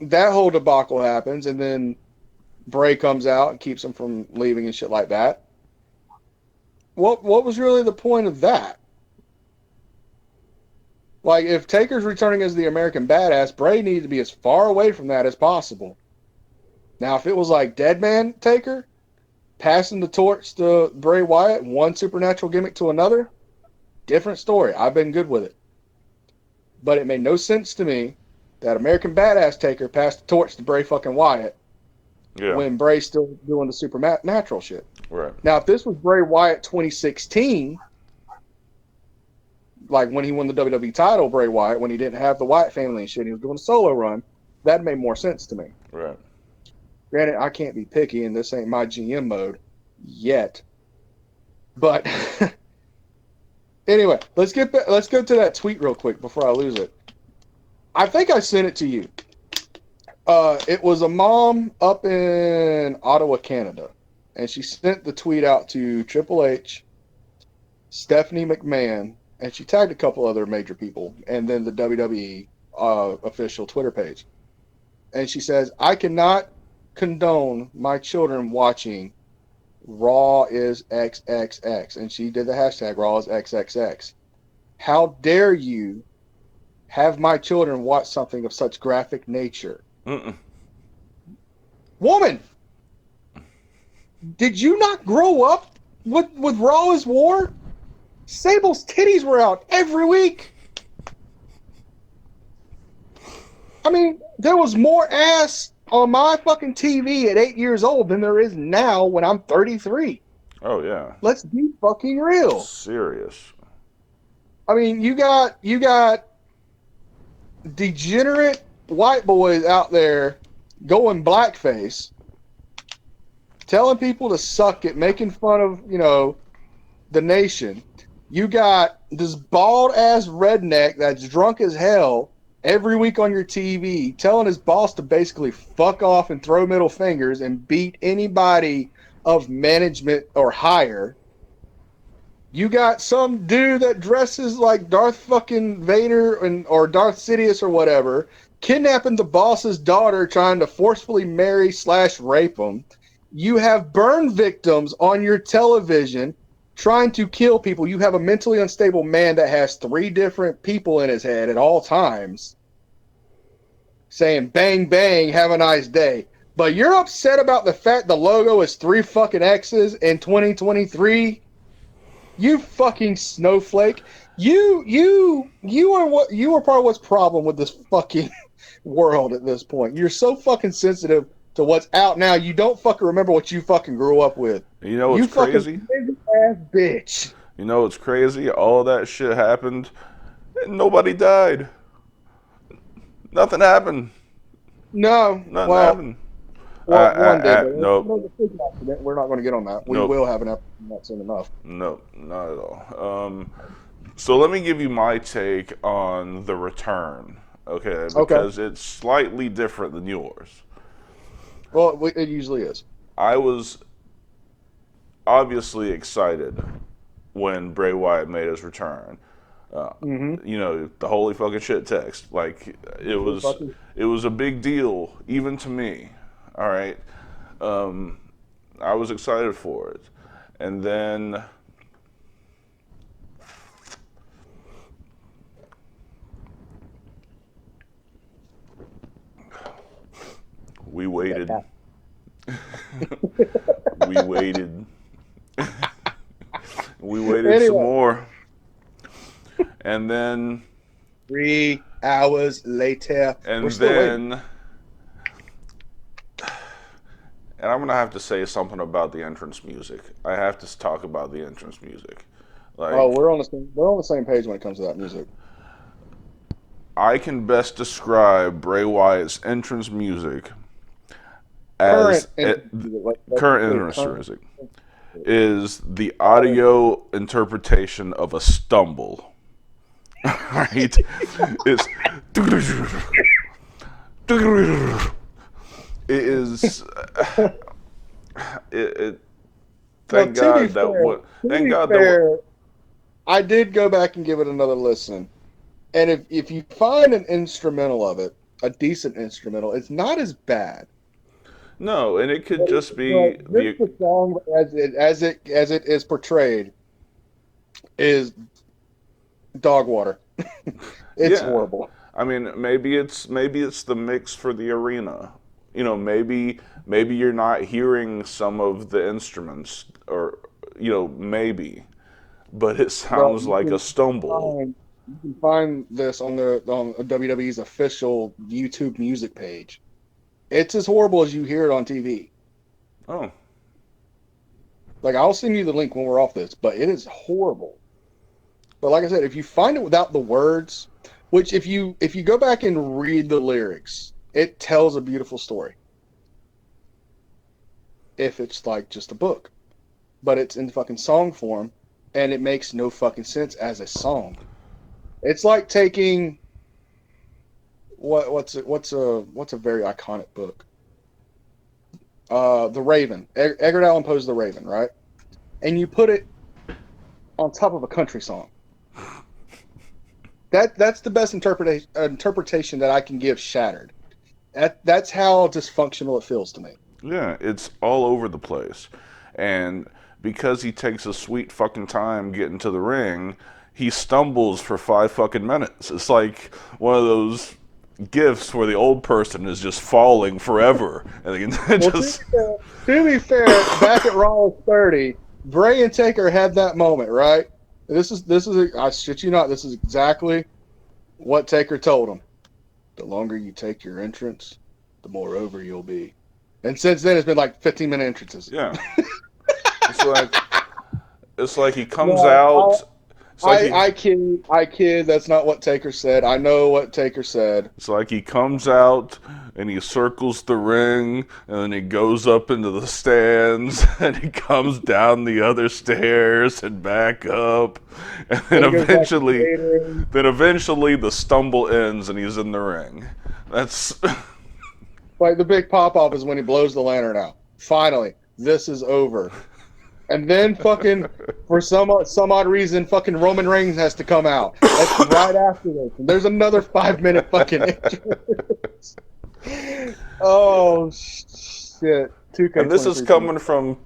that whole debacle happens. And then Bray comes out and keeps him from leaving and shit like that. What was really the point of that? Like, if Taker's returning as the American Badass, Bray needed to be as far away from that as possible. Now, if it was like Deadman Taker, passing the torch to Bray Wyatt, one supernatural gimmick to another, different story. I've been good with it. But it made no sense to me that American Badass Taker passed the torch to Bray fucking Wyatt when Bray's still doing the supernatural shit. Right. Now, if this was Bray Wyatt 2016, like when he won the WWE title, Bray Wyatt, when he didn't have the Wyatt family and shit, he was doing a solo run, that made more sense to me. Right. Granted, I can't be picky, and this ain't my GM mode yet. But anyway, let's go to that tweet real quick before I lose it. I think I sent it to you. It was a mom up in Ottawa, Canada, and she sent the tweet out to Triple H, Stephanie McMahon, and she tagged a couple other major people, and then the WWE official Twitter page. And she says, I cannot condone my children watching Raw is XXX. And she did the hashtag Raw is XXX. How dare you have my children watch something of such graphic nature? Woman, did you not grow up with Raw is War? Sable's titties were out every week. I mean, there was more ass on my fucking TV at 8 years old than there is now when I'm 33. Oh yeah. Let's be fucking real. Serious. I mean, you got degenerate white boys out there going blackface, telling people to suck it, making fun of, the nation. You got this bald ass redneck that's drunk as hell every week on your TV telling his boss to basically fuck off and throw middle fingers and beat anybody of management or higher. You got some dude that dresses like Darth fucking Vader or Darth Sidious or whatever, kidnapping the boss's daughter, trying to forcefully marry/rape him. You have burn victims on your television trying to kill people. You have a mentally unstable man that has 3 different people in his head at all times saying, bang, bang, have a nice day. But you're upset about the fact the logo is 3 fucking X's in 2023? You fucking snowflake. You are part of what's problem with this fucking world at this point. You're so fucking sensitive to what's out now. You don't fucking remember what you fucking grew up with. You know what's crazy? You ass bitch. You know what's crazy? All that shit happened and nobody died. Nothing happened. No. Nothing happened. One day. Nope. We're not going to get on that. We will have an episode not soon enough. Nope, not at all. So let me give you my take on The Return, okay? Because it's slightly different than yours. Well, it usually is. I was obviously excited when Bray Wyatt made his return. The holy fucking shit text. Like, it was a big deal, even to me. All right. I was excited for it. And then we waited. We waited. We waited some more. And then 3 hours later. And then and I'm gonna have to say something about the entrance music. I have to talk about the entrance music. Like, we're on the same page when it comes to that music. I can best describe Bray Wyatt's entrance music as current entrance music is the audio interpretation of a stumble. Right? It's it is. Thank God that. I did go back and give it another listen, and if you find an instrumental of it, a decent instrumental, it's not as bad. No, and it could just be the song as it is portrayed is dog water. It's horrible. I mean, maybe it's the mix for the arena. Maybe you're not hearing some of the instruments, or maybe, but it sounds like a stumble. You can find this on WWE's official YouTube music page. It's as horrible as you hear it on TV. Oh. Like, I'll send you the link when we're off this, but it is horrible. But like I said, if you find it without the words, which if you go back and read the lyrics, it tells a beautiful story. If it's like just a book. But it's in fucking song form, and it makes no fucking sense as a song. It's like taking what's a very iconic book? The Raven. Edgar Allan Poe's The Raven, right? And you put it on top of a country song. That's the best interpretation that I can give Shattered. That's how dysfunctional it feels to me. Yeah, it's all over the place. And because he takes a sweet fucking time getting to the ring, he stumbles for 5 fucking minutes. It's like one of those gifs where the old person is just falling forever. And to be fair, back at Raw 30, Bray and Taker had that moment, right? This is I shit you not, this is exactly what Taker told him. the longer you take your entrance, the more over you'll be. And since then, it's been like 15-minute entrances. Yeah. It's like he comes Yeah, out. I kid. That's not what Taker said. I know what Taker said. It's like he comes out and he circles the ring and then he goes up into the stands and he comes down the other stairs and back up and then eventually the stumble ends and he's in the ring. That's like the big pop off is when he blows the lantern out. Finally, this is over. And then fucking, for some odd reason, fucking Roman Reigns has to come out. That's right after this. And there's another 5-minute fucking entrance. Oh, shit. 2K23. And this is coming from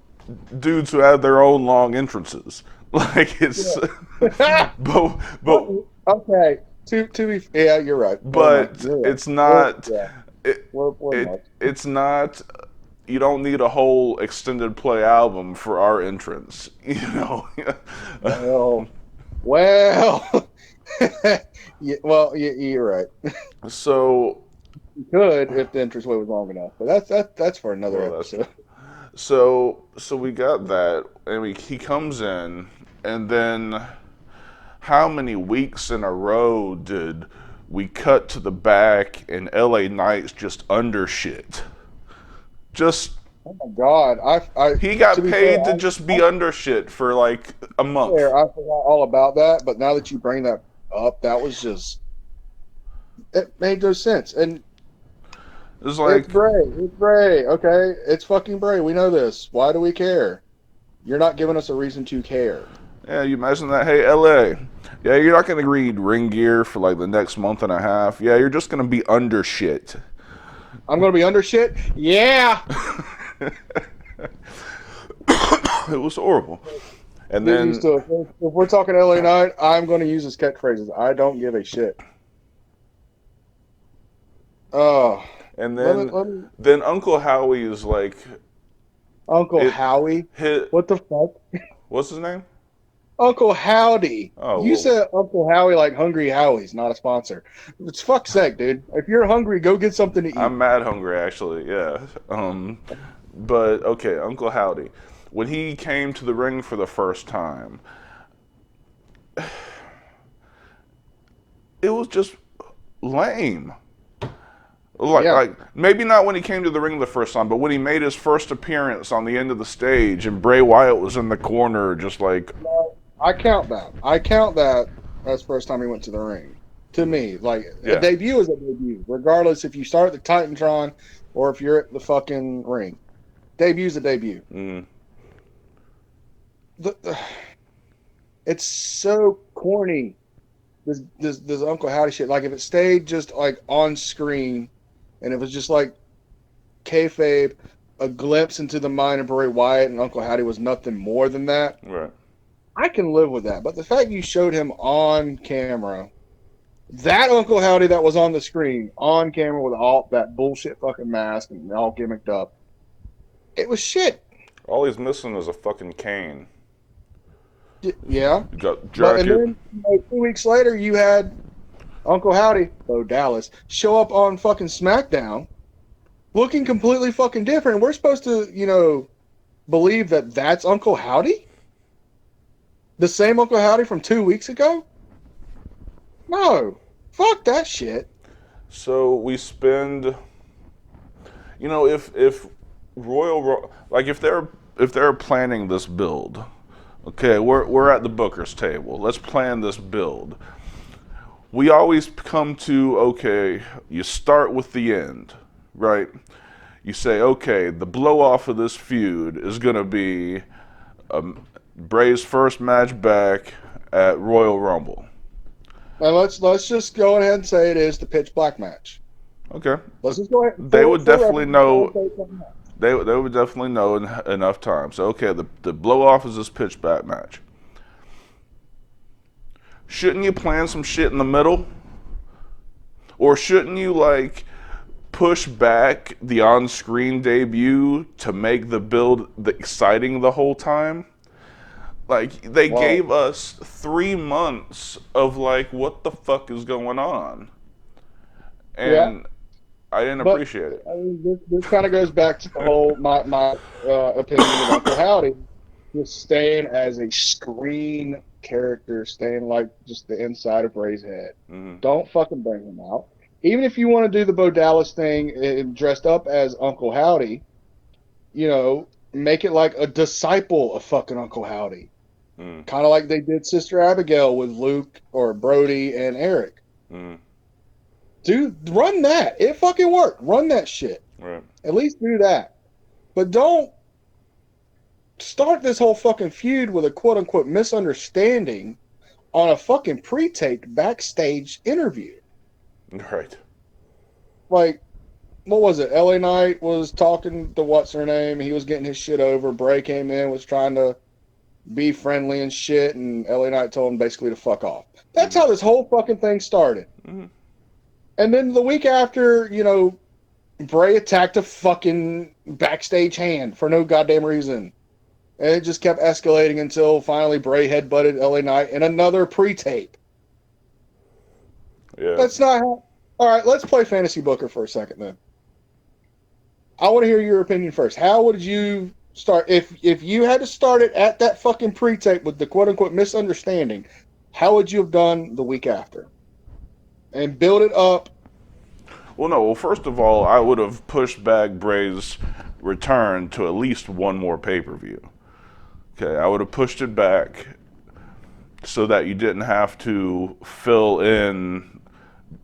dudes who have their own long entrances. Like, it's... Yeah. but okay. Yeah, you're right. But it's not... Yeah. It's not... You don't need a whole extended play album for our entrance, you know. Well, you're right. So you could if the entranceway was long enough, but that's for another episode. So we got that, and he comes in, and then how many weeks in a row did we cut to the back and LA Knight's just under shit? Just oh my god! He got paid to just be under shit for like a month. I forgot all about that, but now that you bring that up, that was just it made no sense. And it's like it's Bray. Okay, it's fucking Bray. We know this. Why do we care? You're not giving us a reason to care. Yeah, you imagine that. Hey, LA. Yeah, you're not gonna read ring gear for like the next month and a half. Yeah, you're just gonna be under shit. I'm going to be under shit? Yeah! It was horrible. And then... If we're talking LA Knight, I'm going to use his catchphrases. I don't give a shit. Oh. And then then Uncle Howie is like... Uncle Howie? What the fuck? What's his name? Uncle Howdy. Oh, you said Uncle Howie like Hungry Howie's, not a sponsor. It's fuck's sake, dude. If you're hungry, go get something to eat. I'm mad hungry, actually, yeah. But, okay, Uncle Howdy. When he came to the ring for the first time, it was just lame. Like maybe not when he came to the ring the first time, but when he made his first appearance on the end of the stage and Bray Wyatt was in the corner just like... I count that as the first time he went to the ring. To me, like, a debut is a debut, regardless if you start at the Titantron or if you're at the fucking ring. Debut's a debut. Mm. It's so corny, this Uncle Howdy shit. Like, if it stayed just, like, on screen, and it was just, like, kayfabe, a glimpse into the mind of Bray Wyatt, and Uncle Howdy was nothing more than that, right. I can live with that. But the fact you showed him on camera, that Uncle Howdy that was on the screen, on camera with all that bullshit fucking mask and all gimmicked up, it was shit. All he's missing is a fucking cane. Yeah. You got but, and then 2 weeks later, you had Uncle Howdy, Bo Dallas, show up on fucking SmackDown looking completely fucking different. We're supposed to, believe that that's Uncle Howdy? The same Uncle Howdy from 2 weeks ago? No. Fuck that shit. So we spend, if Royal, like if they're planning this build, okay, we're at the booker's table. Let's plan this build. We always come to, okay, you start with the end, right? You say, okay, the blow off of this feud is going to be Bray's first match back at Royal Rumble. And let's just go ahead and say it is the pitch black match. Okay. Let's just go ahead. They would definitely know. They would definitely know enough time. So okay, the blow off is this pitch black match. Shouldn't you plan some shit in the middle? Or shouldn't you push back the on-screen debut to make the build exciting the whole time? They gave us 3 months of what the fuck is going on? and I didn't But appreciate it. I mean, this kind of goes back to the whole my opinion of Uncle Howdy, just staying as a screen character, staying like just the inside of Ray's head. Hmm. Don't fucking bring him out. Even if you want to do the Bo Dallas thing and dressed up as Uncle Howdy, make it like a disciple of fucking Uncle Howdy. Mm. Kind of like they did Sister Abigail with Luke or Brody and Eric. Mm. Dude, run that. It fucking worked. Run that shit. Right. At least do that. But don't start this whole fucking feud with a quote unquote misunderstanding on a fucking pre-taped backstage interview. Right. Like, what was it? LA Knight was talking to what's her name. He was getting his shit over. Bray came in, was trying to be friendly and shit, and LA Knight told him basically to fuck off. That's how this whole fucking thing started. Mm-hmm. And then the week after, Bray attacked a fucking backstage hand for no goddamn reason. And it just kept escalating until finally Bray headbutted LA Knight in another pre-tape. Yeah. That's not how... All right, let's play Fantasy Booker for a second then. I want to hear your opinion first. How would you start... If you had to start it at that fucking pre-tape with the quote-unquote misunderstanding, how would you have done the week after? And build it up. Well, no. Well, first of all, I would have pushed back Bray's return to at least one more pay-per-view. Okay, I would have pushed it back so that you didn't have to fill in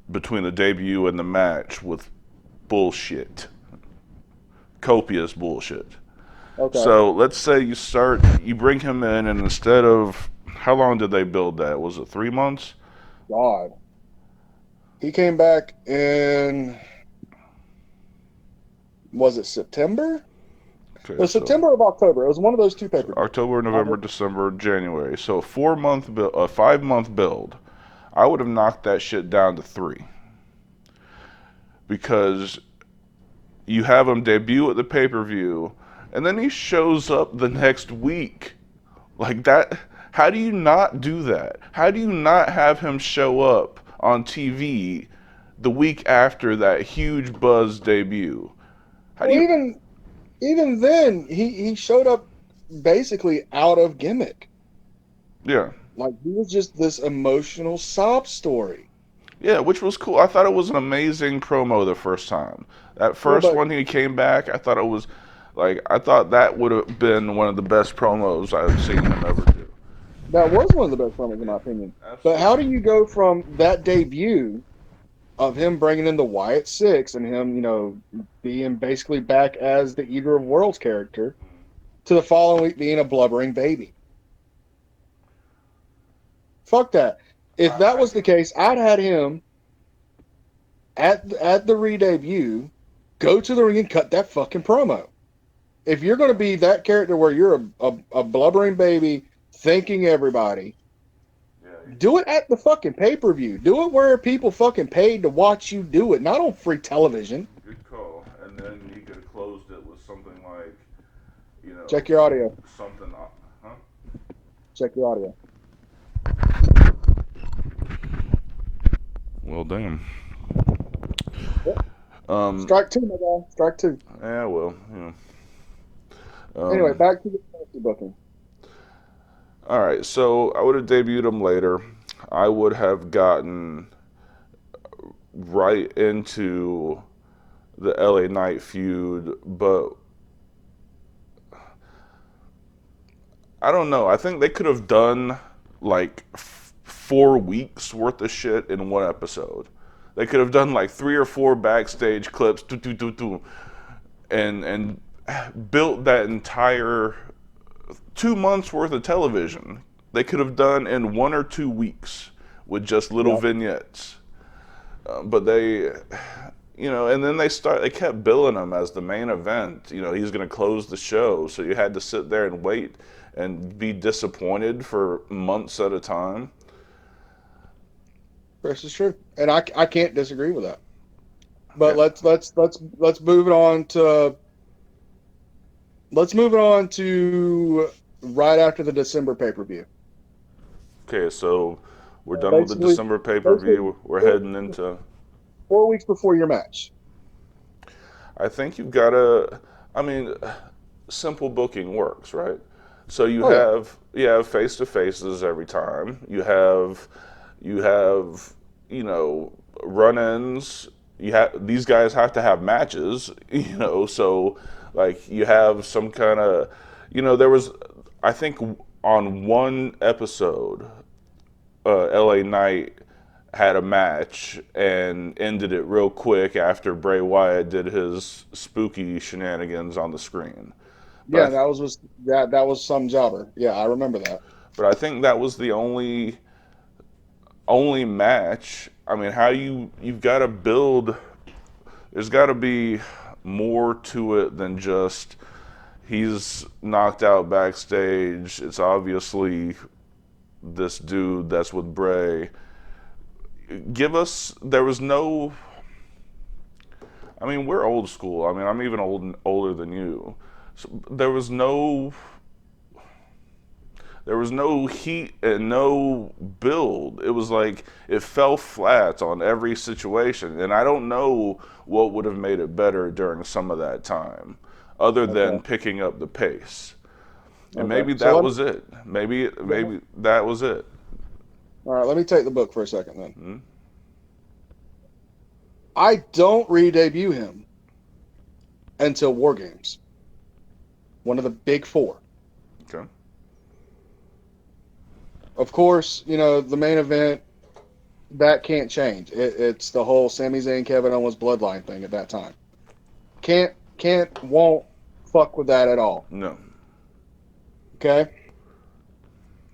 between the debut and the match with bullshit. Copious bullshit. Okay. So let's say you bring him in, and instead of, how long did they build that? Was it 3 months? God. He came back in, was it September? Okay, It was September or October. It was one of those two papers. October, November, December, January. So a 5-month build. I would have knocked that shit down to 3. Because you have him debut at the pay-per-view, and then he shows up the next week. Like that, how do you not do that? How do you not have him show up on TV the week after that huge buzz debut? Even then, he showed up basically out of gimmick. Yeah. Like, he was just this emotional sob story. Yeah, which was cool. I thought it was an amazing promo the first time. That first one he came back, I thought it was, I thought that would have been one of the best promos I've seen him ever do. That was one of the best promos in my opinion. Absolutely. But how do you go from that debut of him bringing in the Wyatt Six and him, being basically back as the Eater of Worlds character to the following week being a blubbering baby? Fuck that. If that was the case, I'd had him at the re-debut go to the ring and cut that fucking promo. If you're going to be that character where you're a blubbering baby thanking everybody, do it at the fucking pay-per-view. Do it where people fucking paid to watch you do it, not on free television. Good call. And then you could have closed it with something like, Check your audio. Something, huh? Check your audio. Well, damn. Yep. Strike two, my guy. Strike two. Yeah, well, Anyway, back to the fantasy booking. All right, so I would have debuted him later. I would have gotten right into the LA Knight feud, but I don't know. I think they could have done 4 weeks worth of shit in one episode. They could have done 3 or 4 backstage clips, and built that entire 2 months worth of television. They could have done in 1 or 2 weeks with just little vignettes. But they, and then they kept billing him as the main event. He's going to close the show, so you had to sit there and wait and be disappointed for months at a time. This is true, and I can't disagree with that. But let's move it on to. Let's move it on to right after the December pay-per-view. Okay, so we're done with the December pay-per-view. We're heading into... 4 weeks before your match. I think you've got to. I mean, simple booking works, right? So you Oh, have face to faces every time. You have run-ins. These guys have to have matches. So like you have some kind of there was, I think, on one episode, LA Knight had a match and ended it real quick after Bray Wyatt did his spooky shenanigans on the screen. yeah, But that was some jobber. Yeah, I remember that. I think that was the only match. I mean, you've got to build. There's got to be more to it than just he's knocked out backstage. It's obviously this dude that's with Bray. There was no. I mean, we're old school. I mean, I'm even older than you. So there was no heat and no build. It was like it fell flat on every situation, and I don't know what would have made it better during some of that time, other than Okay. picking up the pace. And Okay. maybe So that was it. Maybe that was it. all right, let me take the book for a second then. I don't re-debut him until War Games. One of the big four. Okay. Of course, the main event, that can't change. It's the whole Sami Zayn, Kevin Owens bloodline thing at that time. Won't fuck with that at all. No. Okay?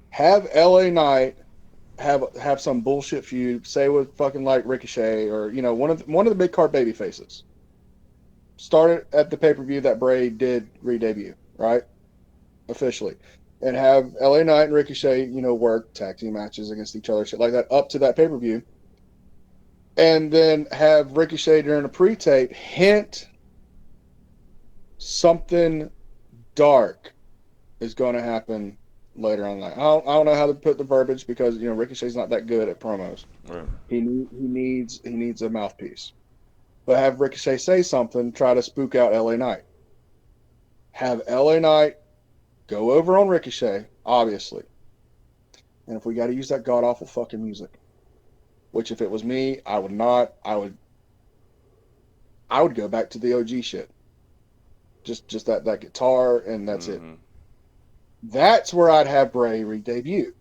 Have LA Knight have some bullshit feud, say with fucking like Ricochet or one of the big card baby faces. Started at the pay-per-view that Bray did re-debut, right? Officially. And have LA Knight and Ricochet, work tag team matches against each other, shit like that, up to that pay-per-view. And then have Ricochet during a pre-tape hint something dark is going to happen later on. I don't know how to put the verbiage because Ricochet's not that good at promos. Right. He needs a mouthpiece. But have Ricochet say something, try to spook out LA Knight. Have LA Knight go over on Ricochet, obviously. And if we got to use that god awful fucking music, which if it was me, I would not. I would go back to the OG shit. Just that guitar and that's it. That's where I'd have Bray re-debut.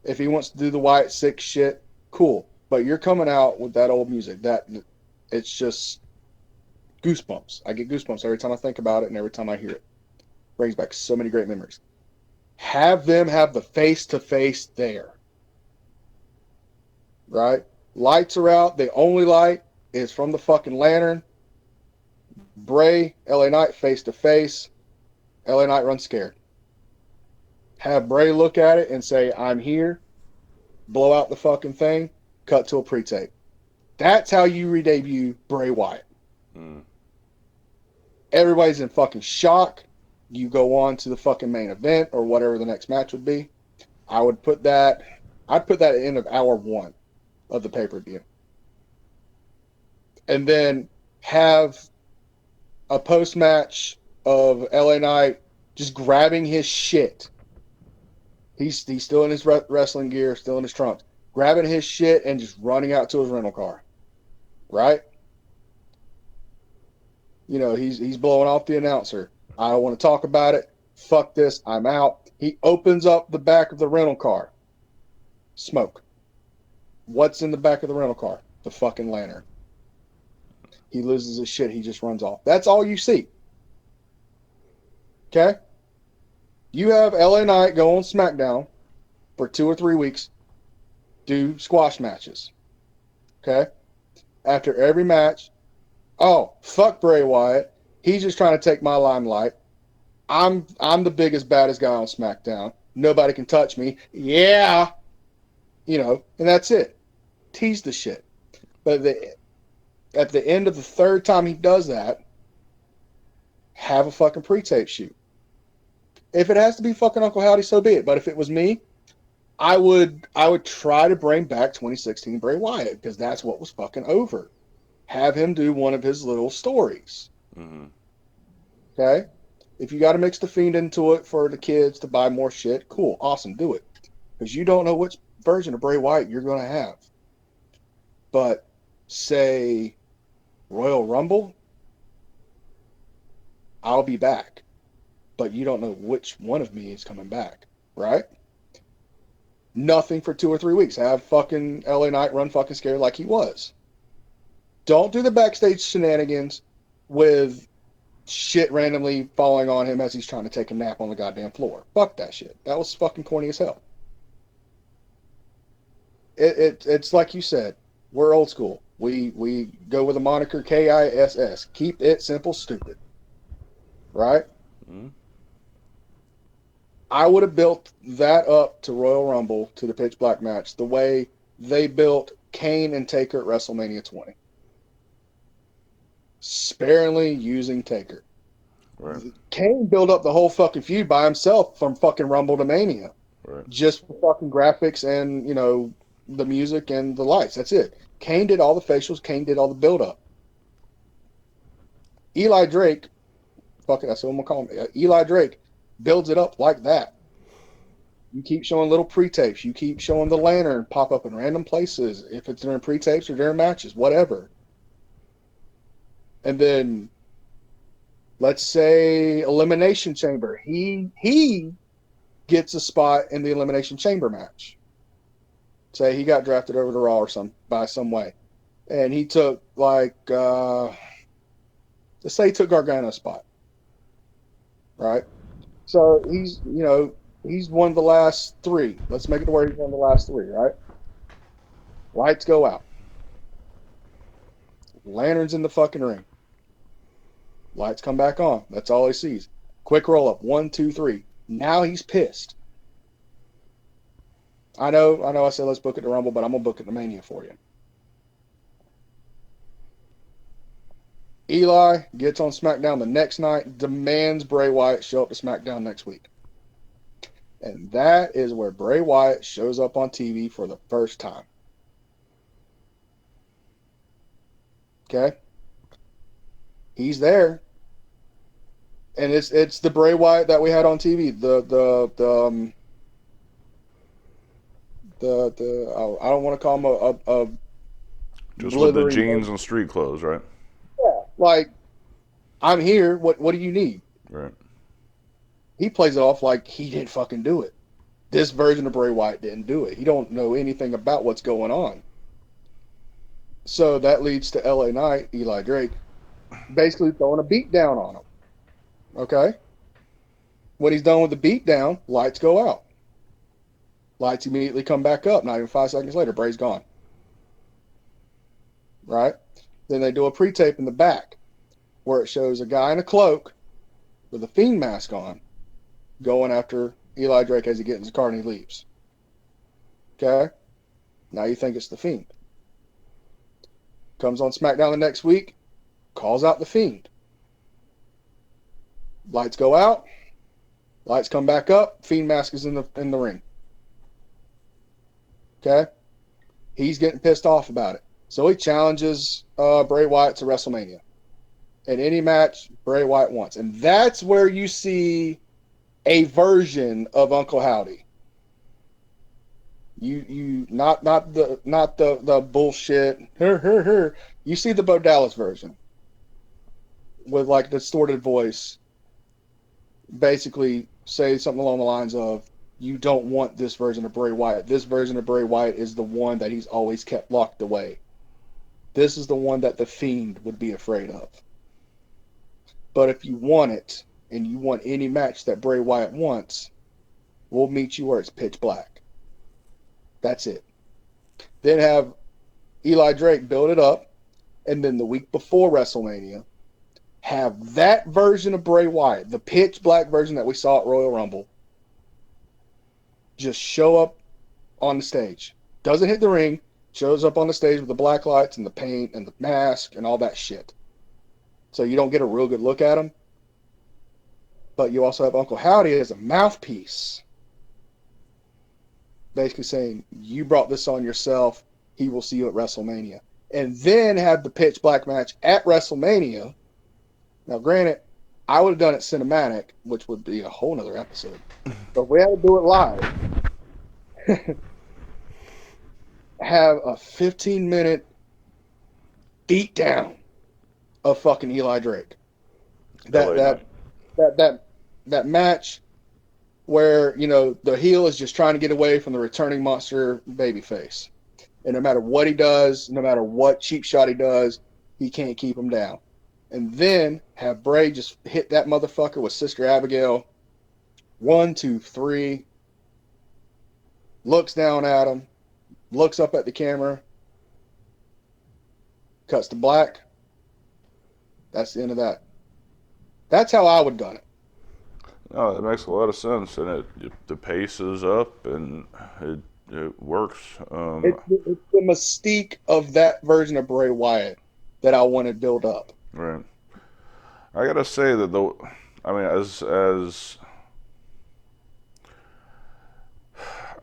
If he wants to do the Wyatt 6 shit, cool. But you're coming out with that old music. It's just goosebumps. I get goosebumps every time I think about it and every time I hear it. Brings back so many great memories. Have them have the face-to-face there. Right? Lights are out. The only light is from the fucking lantern. Bray, LA Knight face-to-face. LA Knight runs scared. Have Bray look at it and say, I'm here. Blow out the fucking thing. Cut to a pre-tape. That's how you re-debut Bray Wyatt. Everybody's in fucking shock. You go on to the fucking main event or whatever the next match would be. I'd put that at the end of hour 1 of the pay-per-view. And then have a post-match of LA Knight just grabbing his shit. He's still in his wrestling gear, still in his trunks. Grabbing his shit and just running out to his rental car. Right? He's blowing off the announcer. I don't want to talk about it. Fuck this. I'm out. He opens up the back of the rental car. Smoke. What's in the back of the rental car? The fucking lantern. He loses his shit. He just runs off. That's all you see. Okay? You have LA Knight go on SmackDown for 2 or 3 weeks, do squash matches. Okay? After every match, oh, fuck Bray Wyatt. He's just trying to take my limelight. I'm the biggest, baddest guy on SmackDown. Nobody can touch me. Yeah. And that's it. Tease the shit. But at the end of the 3rd time he does that, have a fucking pre-tape shoot. If it has to be fucking Uncle Howdy, so be it. But if it was me, I would try to bring back 2016 Bray Wyatt because that's what was fucking over. Have him do one of his little stories. Mm-hmm. Okay? If you got to mix the Fiend into it for the kids to buy more shit, cool, awesome, do it. Because you don't know which version of Bray Wyatt you're going to have. But say Royal Rumble, I'll be back. But you don't know which one of me is coming back, right? Nothing for 2 or 3 weeks. Have fucking LA Knight run fucking scared like he was. Don't do the backstage shenanigans with shit randomly falling on him as he's trying to take a nap on the goddamn floor. Fuck that shit. That was fucking corny as hell. It's like you said. We're old school. We go with the moniker KISS. Keep it simple, stupid. Right? Mm-hmm. I would have built that up to Royal Rumble, to the Pitch Black match, the way they built Kane and Taker at WrestleMania 20. Sparingly using Taker. Right. Kane built up the whole fucking feud by himself from fucking Rumble to Mania. Right. Just for fucking graphics and, the music and the lights. That's it. Kane did all the facials. Kane did all the build-up. Eli Drake, fuck it, that's what I'm going to call him. Eli Drake builds it up like that. You keep showing little pre-tapes. You keep showing the lantern pop up in random places, if it's during pre-tapes or during matches, whatever. And then, let's say, Elimination Chamber. He gets a spot in the Elimination Chamber match. Say he got drafted over to Raw or by some way. And he took, let's say he took Gargano's spot. Right? So he's one of the last 3. Let's make it to where he's one of the last 3, right? Lights go out. Lanterns in the fucking ring. Lights come back on. That's all he sees. Quick roll up. 1, 2, 3. Now he's pissed. I know I said let's book it to Rumble, but I'm going to book it to Mania for you. Eli gets on SmackDown the next night, demands Bray Wyatt show up to SmackDown next week. And that is where Bray Wyatt shows up on TV for the first time. Okay? He's there. And it's the Bray Wyatt that we had on TV. I don't want to call him a just with the jeans and street clothes, right? Yeah, like, I'm here. What do you need? Right. He plays it off like he didn't fucking do it. This version of Bray Wyatt didn't do it. He don't know anything about what's going on. So that leads to LA Knight, Eli Drake, basically throwing a beat down on him. Okay? When he's done with the beat down, lights go out. Lights immediately come back up. Not even 5 seconds later, Bray's gone. Right? Then they do a pre-tape in the back where it shows a guy in a cloak with a Fiend mask on going after Eli Drake as he gets in his car and he leaves. Okay? Now you think it's the Fiend. Comes on SmackDown the next week, calls out the Fiend. Lights go out. Lights come back up. Fiend mask is in the ring. Okay? He's getting pissed off about it. So he challenges Bray Wyatt to WrestleMania. In any match Bray Wyatt wants. And that's where you see a version of Uncle Howdy. You not the bullshit. You see the Bo Dallas version with like distorted voice. Basically say something along the lines of, you don't want this version of Bray Wyatt. This version of Bray Wyatt is the one that he's always kept locked away. This is the one that the Fiend would be afraid of. But if you want it, and you want any match that Bray Wyatt wants, we'll meet you where it's pitch black. That's it. Then have Eli Drake build it up, and then the week before WrestleMania, have that version of Bray Wyatt, the pitch black version that we saw at Royal Rumble, just show up on the stage. Doesn't hit the ring, shows up on the stage with the black lights and the paint and the mask and all that shit. So you don't get a real good look at him. But you also have Uncle Howdy as a mouthpiece. basically saying, you brought this on yourself. He will see you at WrestleMania. And then have the pitch black match at WrestleMania. Now, granted, I would have done it cinematic, which would be a whole nother episode. But we had to do it live. Have a 15-minute beatdown of fucking Eli Drake. That match where, you know, the heel is just trying to get away from the returning monster babyface. And no matter what he does, no matter what cheap shot he does, he can't keep him down. And then have Bray just hit that motherfucker with Sister Abigail. 1, 2, 3. Looks down at him. Looks up at the camera. Cuts to black. That's the end of that. That's how I would have done it. No, that makes a lot of sense, and the pace is up, and it works. It's the mystique of that version of Bray Wyatt that I want to build up. Right. I gotta say that as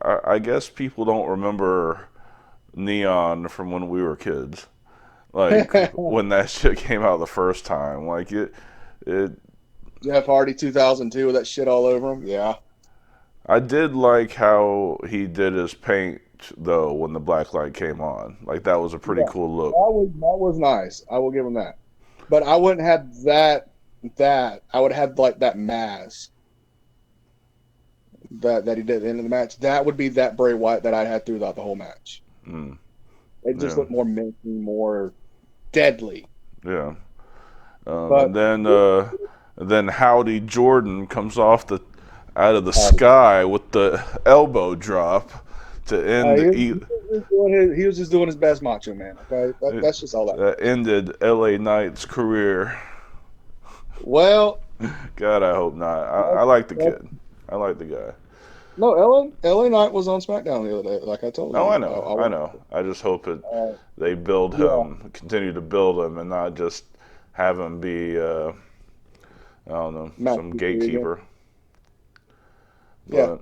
I guess people don't remember Neon from when we were kids, like when that shit came out the first time. Like it. Jeff Hardy 2002 with that shit all over him. Yeah. I did like how he did his paint though when the black light came on. Like that was a pretty cool look. That was nice. I will give him that. But I wouldn't have that. I would have like that mask that he did at the end of the match. That would be that Bray Wyatt that I had throughout the whole match. It just looked more menacing, more deadly. Yeah. And then Howdy Jordan comes out of the sky with the elbow drop to end. He was just doing his best, Macho Man. Okay, that's just all that. That ended LA Knight's career. Well, God, I hope not. I like the kid. I like the guy. No, LA Knight was on SmackDown the other day, like I told you. Oh, I know. I just hope they build him, continue to build him, and not just have him be, I don't know, some gatekeeper. Yeah.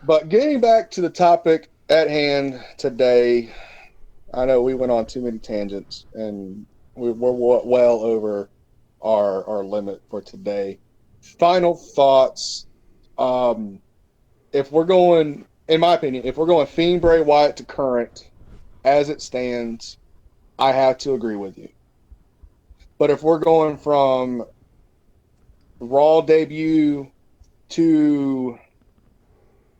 But getting back to the topic at hand today, I know we went on too many tangents, and we're well over our limit for today. Final thoughts. If we're going, in my opinion, if we're going Fiend Bray Wyatt to current as it stands, I have to agree with you. But if we're going from Raw debut to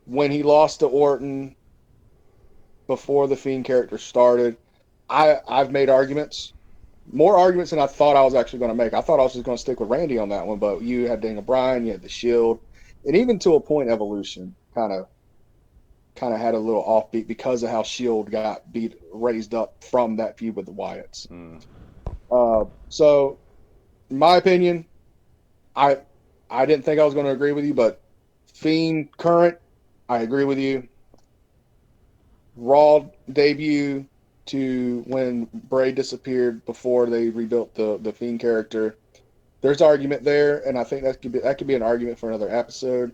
when he lost to Orton before the Fiend character started, I've made arguments. More arguments than I thought I was actually going to make. I thought I was just going to stick with Randy on that one, but you had Daniel Bryan, you had the Shield, and even to a point, Evolution kind of had a little offbeat because of how Shield got raised up from that feud with the Wyatts. So, in my opinion, I didn't think I was going to agree with you, but Fiend current, I agree with you. Raw debut to when Bray disappeared before they rebuilt the Fiend character. There's argument there, and I think that could be an argument for another episode.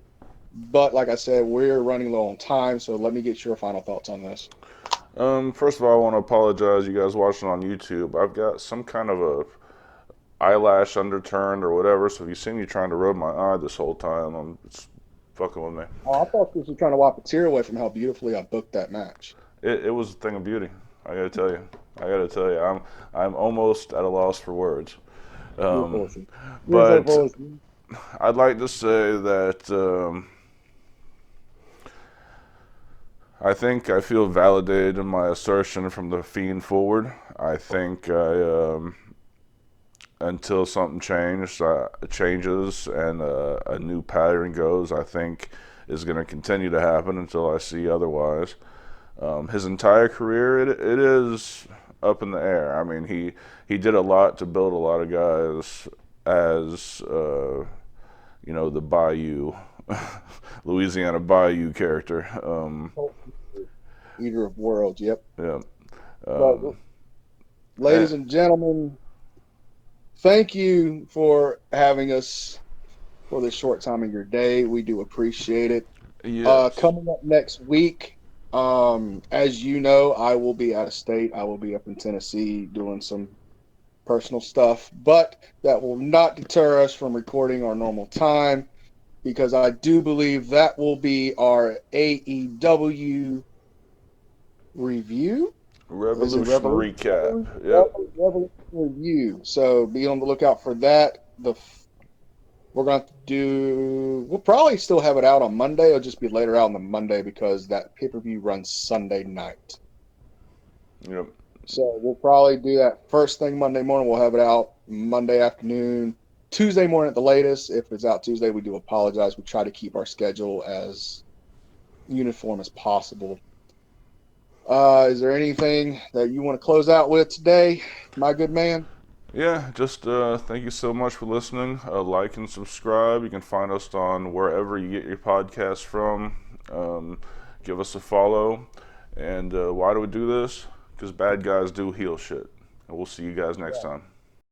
But like I said, we're running low on time, so let me get your final thoughts on this. First of all, I want to apologize, you guys watching on YouTube. I've got some kind of a eyelash underturned or whatever, so if you see me trying to rub my eye this whole time, it's fucking with me. Oh, I thought this was trying to wipe a tear away from how beautifully I booked that match. It was a thing of beauty. I gotta tell you. I'm almost at a loss for words. But I'd like to say that I think I feel validated in my assertion from the Fiend forward. I think until something changes and a new pattern goes, I think is going to continue to happen until I see otherwise. His entire career, it is up in the air. I mean, he did a lot to build a lot of guys as, the Bayou, Louisiana Bayou character. Eater of Worlds, yep. Yeah. Ladies and gentlemen, thank you for having us for this short time of your day. We do appreciate it. Yes. Coming up next week, As you know, I will be out of state. I will be up in Tennessee doing some personal stuff, but that will not deter us from recording our normal time because I do believe that will be our AEW review. Is it Revolution Revolution? recap. Yep. Revolution review. So be on the lookout for that. We're going to do. We'll probably still have it out on Monday. It'll just be later out on the Monday because that pay-per-view runs Sunday night. Yep. So we'll probably do that first thing Monday morning. We'll have it out Monday afternoon, Tuesday morning at the latest. If it's out Tuesday, we do apologize. We try to keep our schedule as uniform as possible. Is there anything that you want to close out with today, my good man? Yeah, just thank you so much for listening. Like and subscribe. You can find us on wherever you get your podcasts from. Give us a follow. And why do we do this? Because bad guys do heel shit. And we'll see you guys next time.